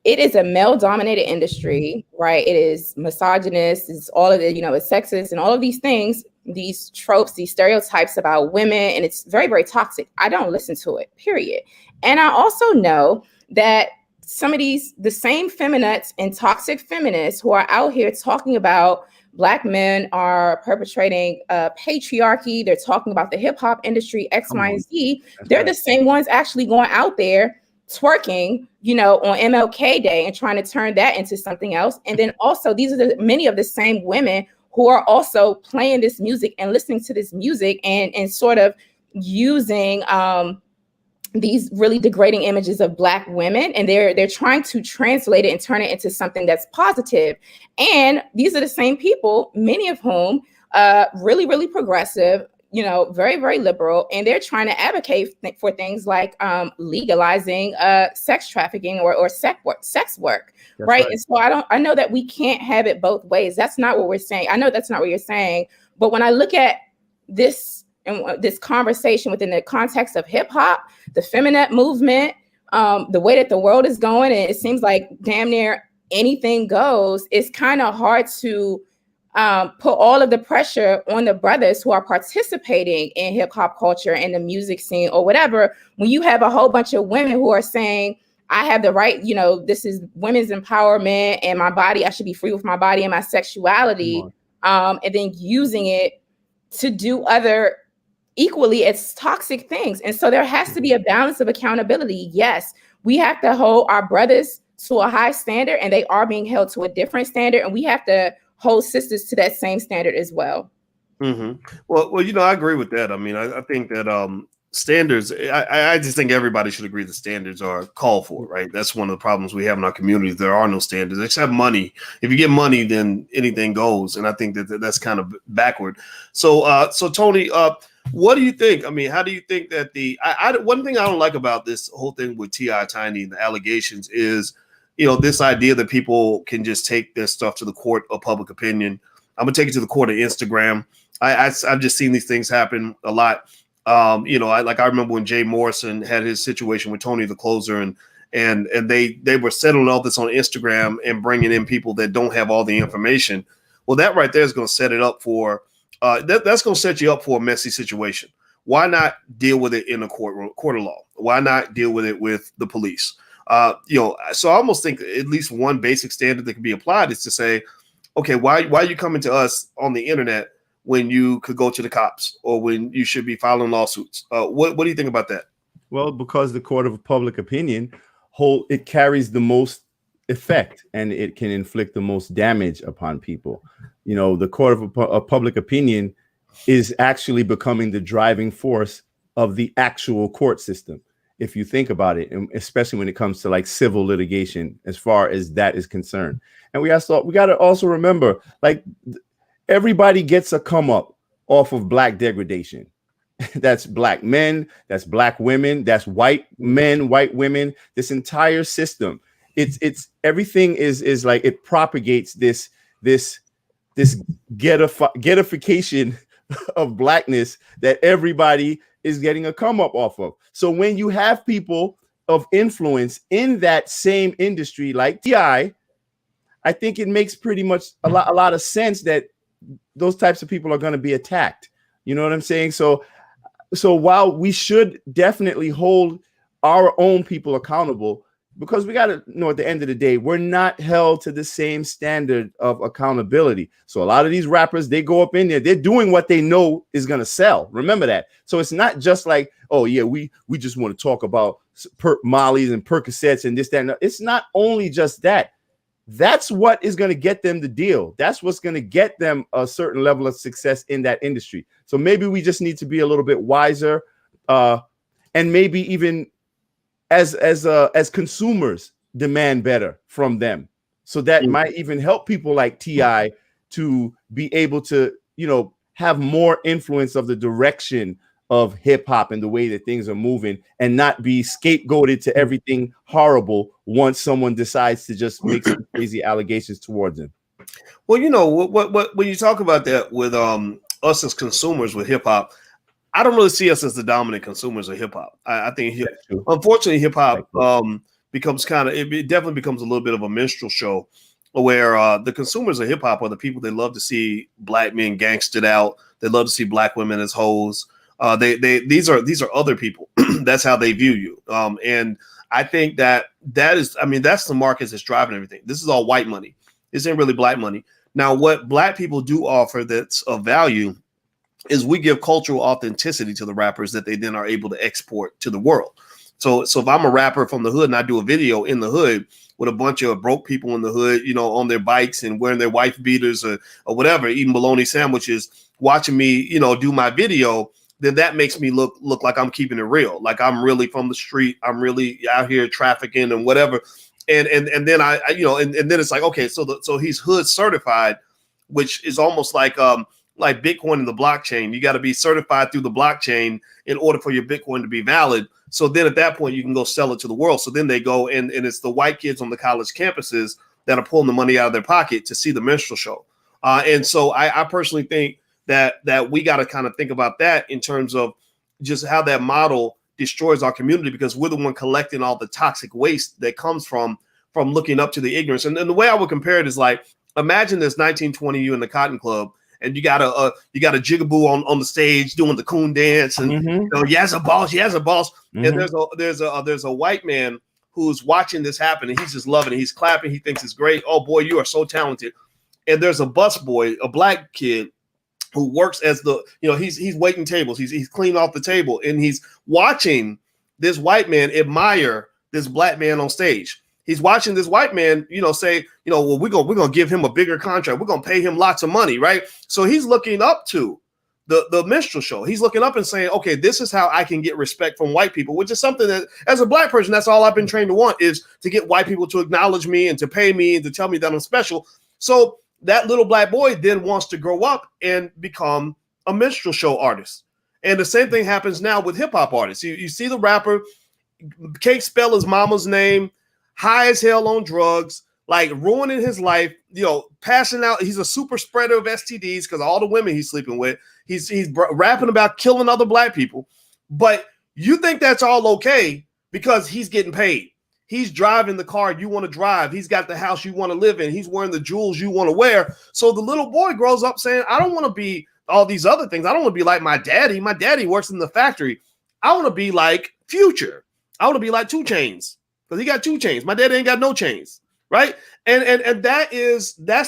It is a male-dominated industry, right? It is misogynist. It's all of it, it's sexist and all of these things, these tropes, these stereotypes about women, and it's very, very toxic. I don't listen to it, period. And I also know that some of the same feminists and toxic feminists who are out here talking about Black men are perpetrating patriarchy. They're talking about the hip hop industry, X, Y, and Z. They're the same ones actually going out there twerking, on MLK Day and trying to turn that into something else. And then also these are many of the same women who are also playing this music and listening to this music and sort of using these really degrading images of Black women, and they're trying to translate it and turn it into something that's positive. And these are the same people, many of whom really, really progressive, very, very liberal, and they're trying to advocate for things like legalizing sex trafficking or sex work, right? And so I know that we can't have it both ways. That's not what we're saying. I know that's not what you're saying, but when I look at this and this conversation within the context of hip hop, the feminine movement, the way that the world is going, and it seems like damn near anything goes, it's kind of hard to put all of the pressure on the brothers who are participating in hip hop culture and the music scene or whatever, when you have a whole bunch of women who are saying, I have the right, this is women's empowerment and my body, I should be free with my body and my sexuality, and then using it to do other equally as toxic things. And so there has to be a balance of accountability. Yes, we have to hold our brothers to a high standard, and they are being held to a different standard, and we have to hold sisters to that same standard as well. Mm-hmm. Well, I agree with that. I mean, I think that standards, I just think everybody should agree that standards are called for, right? That's one of the problems we have in our community. There are no standards except money. If you get money, then anything goes. And I think that's kind of backward. So Tony, what do you think? I mean, how do you think that one thing I don't like about this whole thing with T.I. Tiny and the allegations is, this idea that people can just take their stuff to the court of public opinion. I'm gonna take it to the court of Instagram. I've just seen these things happen a lot. I remember when Jay Morrison had his situation with Tony the Closer, and they were settling all this on Instagram and bringing in people that don't have all the information. Well, that right there is going to set it up for that's going to set you up for a messy situation. Why not deal with it in a court of law? Why not deal with it with the police? So I almost think at least one basic standard that can be applied is to say, okay, why are you coming to us on the internet when you could go to the cops or when you should be filing lawsuits? What do you think about that? Well, because the court of public opinion it carries the most effect and it can inflict the most damage upon people. The court of public opinion is actually becoming the driving force of the actual court system, if you think about it, and especially when it comes to like civil litigation, as far as that is concerned. And we got to also remember, like, everybody gets a come up off of Black degradation. That's Black men, that's Black women, that's white men, white women. This entire system, it's everything is like it propagates this ghettification of Blackness that everybody is getting a come up off of. So when you have people of influence in that same industry like T.I., I think it makes pretty much a lot of sense that those types of people are going to be attacked. You know what I'm saying? So while we should definitely hold our own people accountable, because we got to know at the end of the day, we're not held to the same standard of accountability. So a lot of these rappers, they go up in there, they're doing what they know is going to sell. Remember that. So it's not just like, oh yeah, we just want to talk about Molly's and Percocets and this, that, and that. It's not only just that. That's what is going to get them the deal. That's what's going to get them a certain level of success in that industry. So maybe we just need to be a little bit wiser, and maybe even as consumers demand better from them. So that might even help people like T.I. to be able to, have more influence of the direction of hip hop and the way that things are moving, and not be scapegoated to everything horrible once someone decides to just make some crazy allegations towards him. Well, what when you talk about that with us as consumers with hip hop, I don't really see us as the dominant consumers of hip hop. I think, unfortunately, hip hop becomes it definitely becomes a little bit of a minstrel show, where the consumers of hip hop are the people that love to see Black men gangstered out. They love to see Black women as hoes. These are other people. That's how they view you. And I think that is, I mean, that's the markets that's driving everything. This is all white money. This ain't really black money. Now, what black people do offer that's of value is we give cultural authenticity to the rappers that they then are able to export to the world. So if I'm a rapper from the hood and I do a video in the hood with a bunch of broke people in the hood, you know, on their bikes and wearing their wife beaters or whatever, eating bologna sandwiches, watching me, you know, do my video, then that makes me look like I'm keeping it real. Like I'm really from the street. I'm really out here trafficking and whatever. And then I you know, and then it's like, okay, so he's hood certified, which is almost like Bitcoin in the blockchain. You got to be certified through the blockchain in order for your Bitcoin to be valid. So then at that point, you can go sell it to the world. So then they go and it's the white kids on the college campuses that are pulling the money out of their pocket to see the minstrel show. And so I personally think that we got to kind of think about that in terms of just how that model destroys our community, because we're the one collecting all the toxic waste that comes from looking up to the ignorance. And the way I would compare it is like, imagine this 1920 you in the Cotton Club, and you got a jigaboo on the stage doing the coon dance, and you know, he has a boss. And there's a white man who's watching this happen, and he's just loving it. He's clapping. He thinks it's great. Oh boy, you are so talented. And there's a busboy, a black kid, who works as the, you know, he's waiting tables. He's cleaning off the table, and he's watching this white man admire this black man on stage. He's watching this white man, you know, say, you know, well, we're gonna give him a bigger contract. We're gonna pay him lots of money, right? So he's looking up to the minstrel show. He's looking up and saying, okay, this is how I can get respect from white people, which is something that, as a black person, that's all I've been trained to want, is to get white people to acknowledge me and to pay me and to tell me that I'm special. So that little black boy then wants to grow up and become a minstrel show artist. And the same thing happens now with hip hop artists. You see the rapper can't spell his mama's name, high as hell on drugs, like ruining his life, you know, passing out. He's a super spreader of STDs because all the women he's sleeping with. He's rapping about killing other black people. But you think that's all okay because he's getting paid. He's driving the car you want to drive. He's got the house you want to live in. He's wearing the jewels you want to wear. So the little boy grows up saying, I don't want to be all these other things. I don't want to be like my daddy. My daddy works in the factory. I want to be like Future. I want to be like 2 Chainz. Because he got 2 chains. My dad ain't got no chains, right? And that's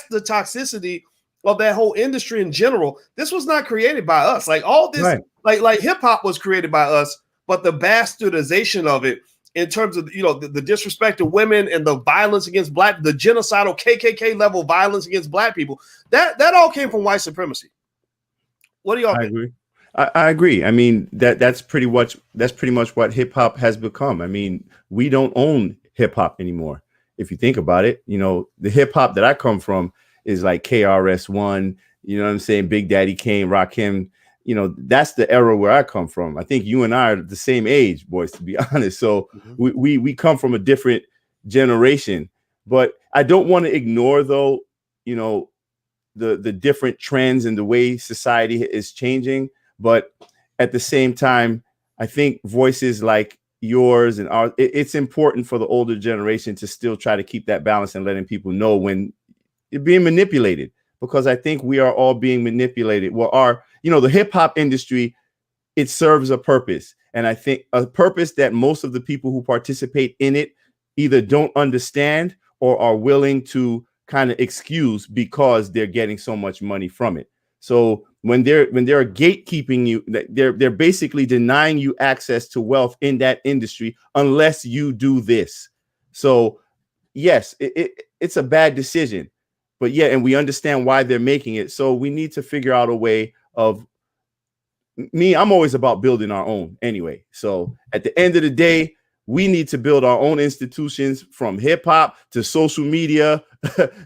the toxicity of that whole industry in general. This was not created by us. Like all this, right. like hip hop was created by us, but the bastardization of it in terms of, you know, the disrespect of women and the violence against black, the genocidal KKK level violence against black people, that all came from white supremacy. What do y'all think? Agree. I agree. I mean, that's pretty much what hip hop has become. I mean, we don't own hip hop anymore. If you think about it, you know, the hip hop that I come from is like KRS-One, you know what I'm saying? Big Daddy Kane, Rakim, you know, that's the era where I come from. I think you and I are the same age, boys, to be honest. So we come from a different generation, but I don't want to ignore though, you know, the different trends and the way society is changing. But at the same time, I think voices like yours and ours, it's important for the older generation to still try to keep that balance and letting people know when you're being manipulated, because I think we are all being manipulated. Well, the hip hop industry, it serves a purpose. And I think a purpose that most of the people who participate in it either don't understand or are willing to kind of excuse because they're getting so much money from it. So when they're gatekeeping you, they're basically denying you access to wealth in that industry unless you do this. So yes, it's a bad decision, but yeah, and we understand why they're making it. So we need to figure out a way of I'm always about building our own anyway. So at the end of the day, we need to build our own institutions, from hip hop to social media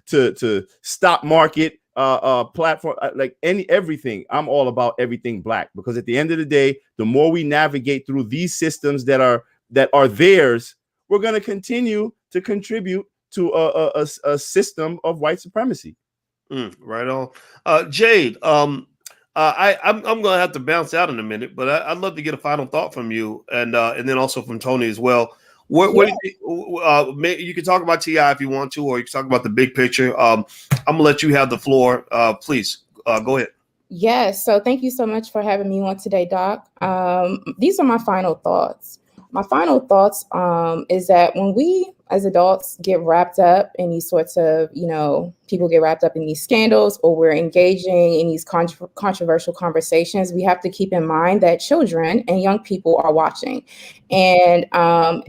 to stock market platform, like everything. I'm all about everything black, because at the end of the day, the more we navigate through these systems that are theirs, we're going to continue to contribute to a system of white supremacy. Right on. Jade, I'm going to have to bounce out in a minute, but I'd love to get a final thought from you, and then also from Tony as well. What do you think? You can talk about T.I. if you want to, or you can talk about the big picture. I'm going to let you have the floor. Please go ahead. Yes. So thank you so much for having me on today, Doc. These are my final thoughts. my final thoughts is that when we as adults get wrapped up in these sorts of, people get wrapped up in these scandals, or we're engaging in these controversial conversations, we have to keep in mind that children and young people are watching. And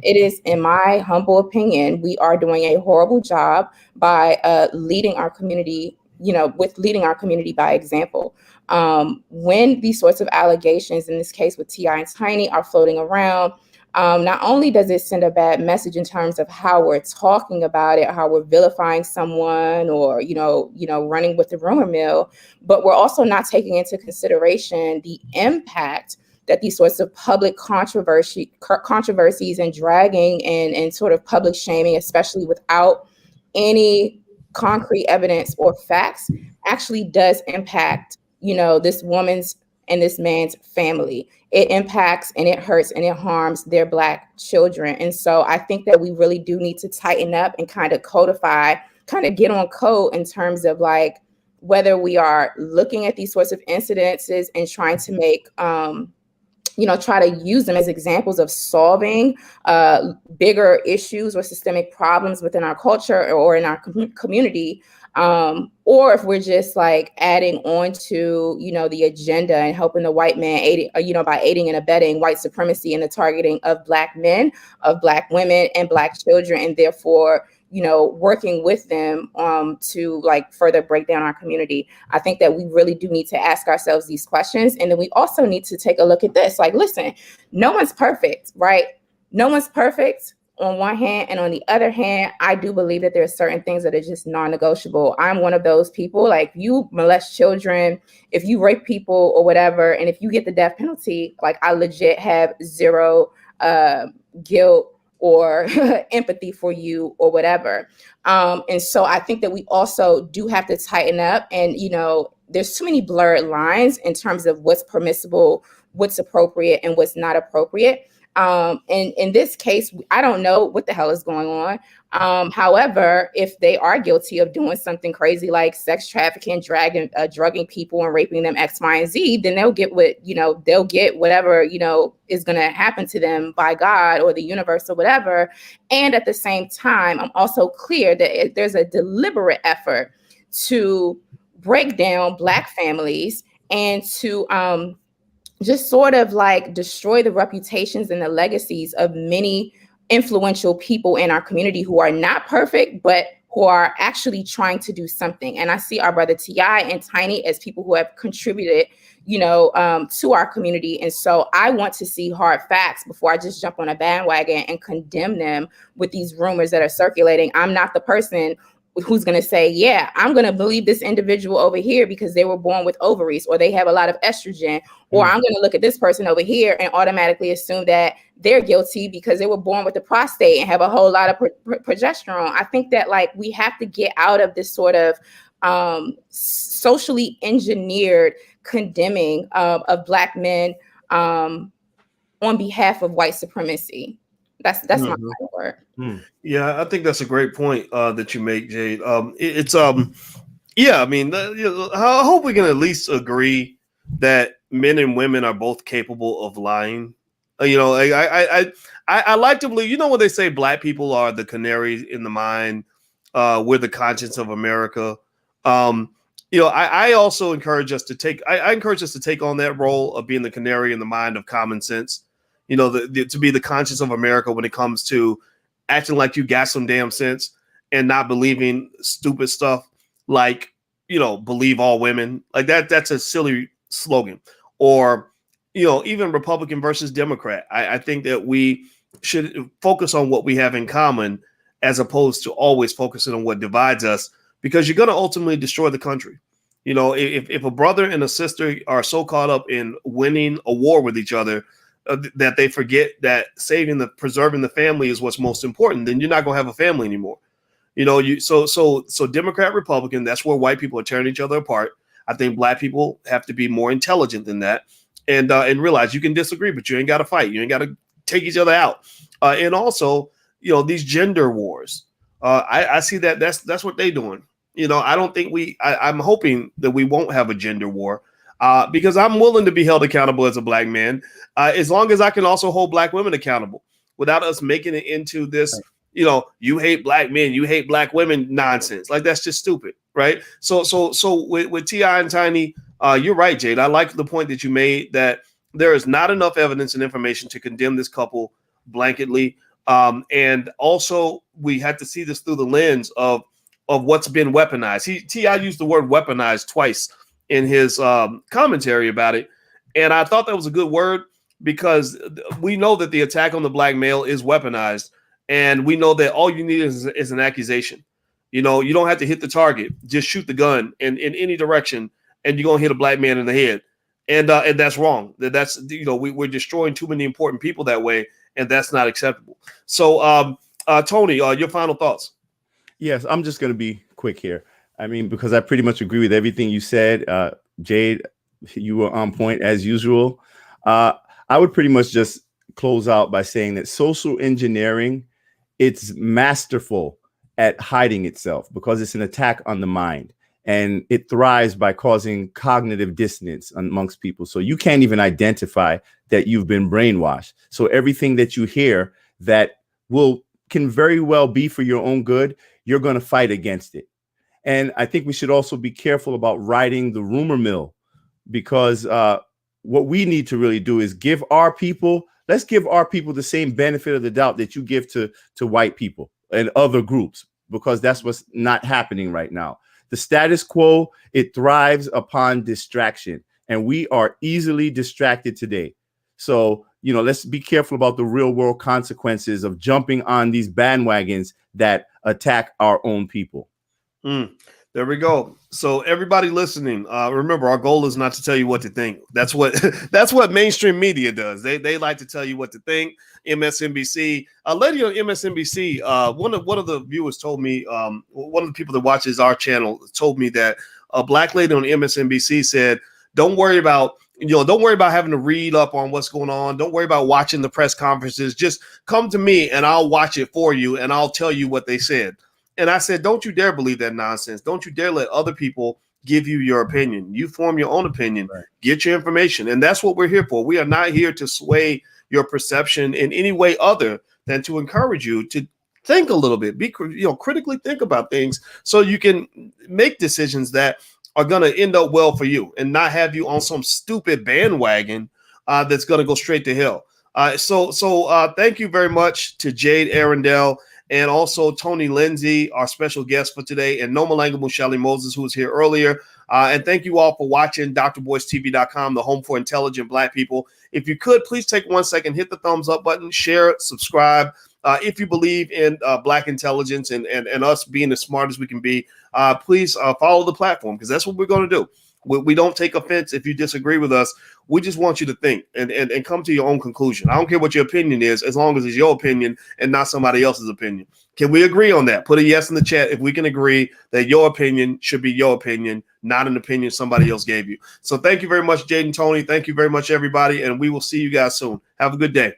it is, in my humble opinion, we are doing a horrible job by leading our community, with leading our community by example. When these sorts of allegations, in this case with T.I. and Tiny, are floating around, not only does it send a bad message in terms of how we're talking about it, how we're vilifying someone, or running with the rumor mill, but we're also not taking into consideration the impact that these sorts of public controversies and dragging and sort of public shaming, especially without any concrete evidence or facts, actually does impact, this woman's and this man's family. It impacts and it hurts and it harms their Black children. And so I think that we really do need to tighten up and kind of codify, kind of get on code in terms of like whether we are looking at these sorts of incidences and trying to make, try to use them as examples of solving bigger issues or systemic problems within our culture or in our community. Or if we're just like adding on to, the agenda and helping the white man, by aiding and abetting white supremacy and the targeting of Black men, of Black women and Black children, and therefore, working with them to like further break down our community. I think that we really do need to ask ourselves these questions. And then we also need to take a look at this. Like, listen, no one's perfect, right? No one's perfect on one hand. And on the other hand, I do believe that there are certain things that are just non-negotiable. I'm one of those people. Like, you molest children, if you rape people or whatever, and if you get the death penalty, like, I legit have zero guilt or empathy for you or whatever. And so I think that we also do have to tighten up, and, there's too many blurred lines in terms of what's permissible, what's appropriate, and what's not appropriate. And in this case, I don't know what the hell is going on. However, if they are guilty of doing something crazy like sex trafficking, drugging people and raping them X, Y, and Z, then they'll get they'll get whatever, is going to happen to them by God or the universe or whatever. And at the same time, I'm also clear that there's a deliberate effort to break down Black families and to, just sort of like destroy the reputations and the legacies of many influential people in our community who are not perfect, but who are actually trying to do something. And I see our brother T.I. and Tiny as people who have contributed, to our community. And so I want to see hard facts before I just jump on a bandwagon and condemn them with these rumors that are circulating. I'm not the person who's going to say, yeah, I'm going to believe this individual over here because they were born with ovaries or they have a lot of estrogen, or I'm going to look at this person over here and automatically assume that they're guilty because they were born with a prostate and have a whole lot of progesterone. I think that like we have to get out of this sort of socially engineered condemning of Black men on behalf of white supremacy. That's my final word. Yeah, I think that's a great point that you make, Jade. I mean, I hope we can at least agree that men and women are both capable of lying. I like to believe, when they say Black people are the canaries in the mine, we're the conscience of America. I also encourage us to take on that role of being the canary in the mine of common sense. To be the conscience of America when it comes to acting like you got some damn sense and not believing stupid stuff like, believe all women. Like that's a silly slogan. Or, even Republican versus Democrat. I think that we should focus on what we have in common as opposed to always focusing on what divides us, because you're going to ultimately destroy the country. If a brother and a sister are so caught up in winning a war with each other that they forget that preserving the family is what's most important, then you're not going to have a family anymore. So Democrat, Republican, that's where white people are tearing each other apart. I think Black people have to be more intelligent than that and realize you can disagree, but you ain't got to fight. You ain't got to take each other out. And also, these gender wars. I see that that's what they're doing. I don't think I'm hoping that we won't have a gender war. Because I'm willing to be held accountable as a Black man, as long as I can also hold Black women accountable. without us making it into this, you hate black men, you hate black women nonsense. Like, that's just stupid, right? So with T.I. and Tiny, you're right, Jade. I like the point that you made that there is not enough evidence and information to condemn this couple blanketly. And also, we had to see this through the lens of what's been weaponized. T.I. used the word weaponized twice in his commentary about it. And I thought that was a good word, because we know that the attack on the black male is weaponized. And we know that all you need is an accusation. You don't have to hit the target. Just shoot the gun in any direction, and you're going to hit a black man in the head. And that's wrong. That's, we're destroying too many important people that way, and that's not acceptable. So, Tony, your final thoughts. Yes, I'm just going to be quick here. I mean, because I pretty much agree with everything you said. Jade, you were on point as usual. I would pretty much just close out by saying that social engineering, it's masterful at hiding itself because it's an attack on the mind, and it thrives by causing cognitive dissonance amongst people. So you can't even identify that you've been brainwashed. So everything that you hear that can very well be for your own good, you're going to fight against it. And I think we should also be careful about riding the rumor mill, because what we need to really do is let's give our people the same benefit of the doubt that you give to white people and other groups, because that's what's not happening right now. The status quo, it thrives upon distraction, and we are easily distracted today. So, let's be careful about the real world consequences of jumping on these bandwagons that attack our own people. There we go. So everybody listening, remember, our goal is not to tell you what to think. That's what mainstream media does. They like to tell you what to think. MSNBC, a lady on MSNBC, one of the viewers told me, one of the people that watches our channel told me that a black lady on MSNBC said, don't worry about having to read up on what's going on. Don't worry about watching the press conferences. Just come to me and I'll watch it for you and I'll tell you what they said. And I said, don't you dare believe that nonsense. Don't you dare let other people give you your opinion. You form your own opinion. Right. Get your information. And that's what we're here for. We are not here to sway your perception in any way other than to encourage you to think a little bit, critically think about things so you can make decisions that are going to end up well for you and not have you on some stupid bandwagon that's going to go straight to hell. So thank you very much to Jade Arundel and also Tony Lindsay, our special guest for today, and Nomalanga Mushali Moses, who was here earlier. And thank you all for watching drboycetv.com, the home for intelligent black people. If you could, please take 1 second, hit the thumbs up button, share, subscribe. If you believe in black intelligence and us being as smart as we can be, please follow the platform, because that's what we're going to do. We don't take offense if you disagree with us. We just want you to think and come to your own conclusion. I don't care what your opinion is, as long as it's your opinion and not somebody else's opinion. Can we agree on that? Put a yes in the chat if we can agree that your opinion should be your opinion, not an opinion somebody else gave you. So thank you very much, Jade and Tony. Thank you very much, everybody, and we will see you guys soon. Have a good day.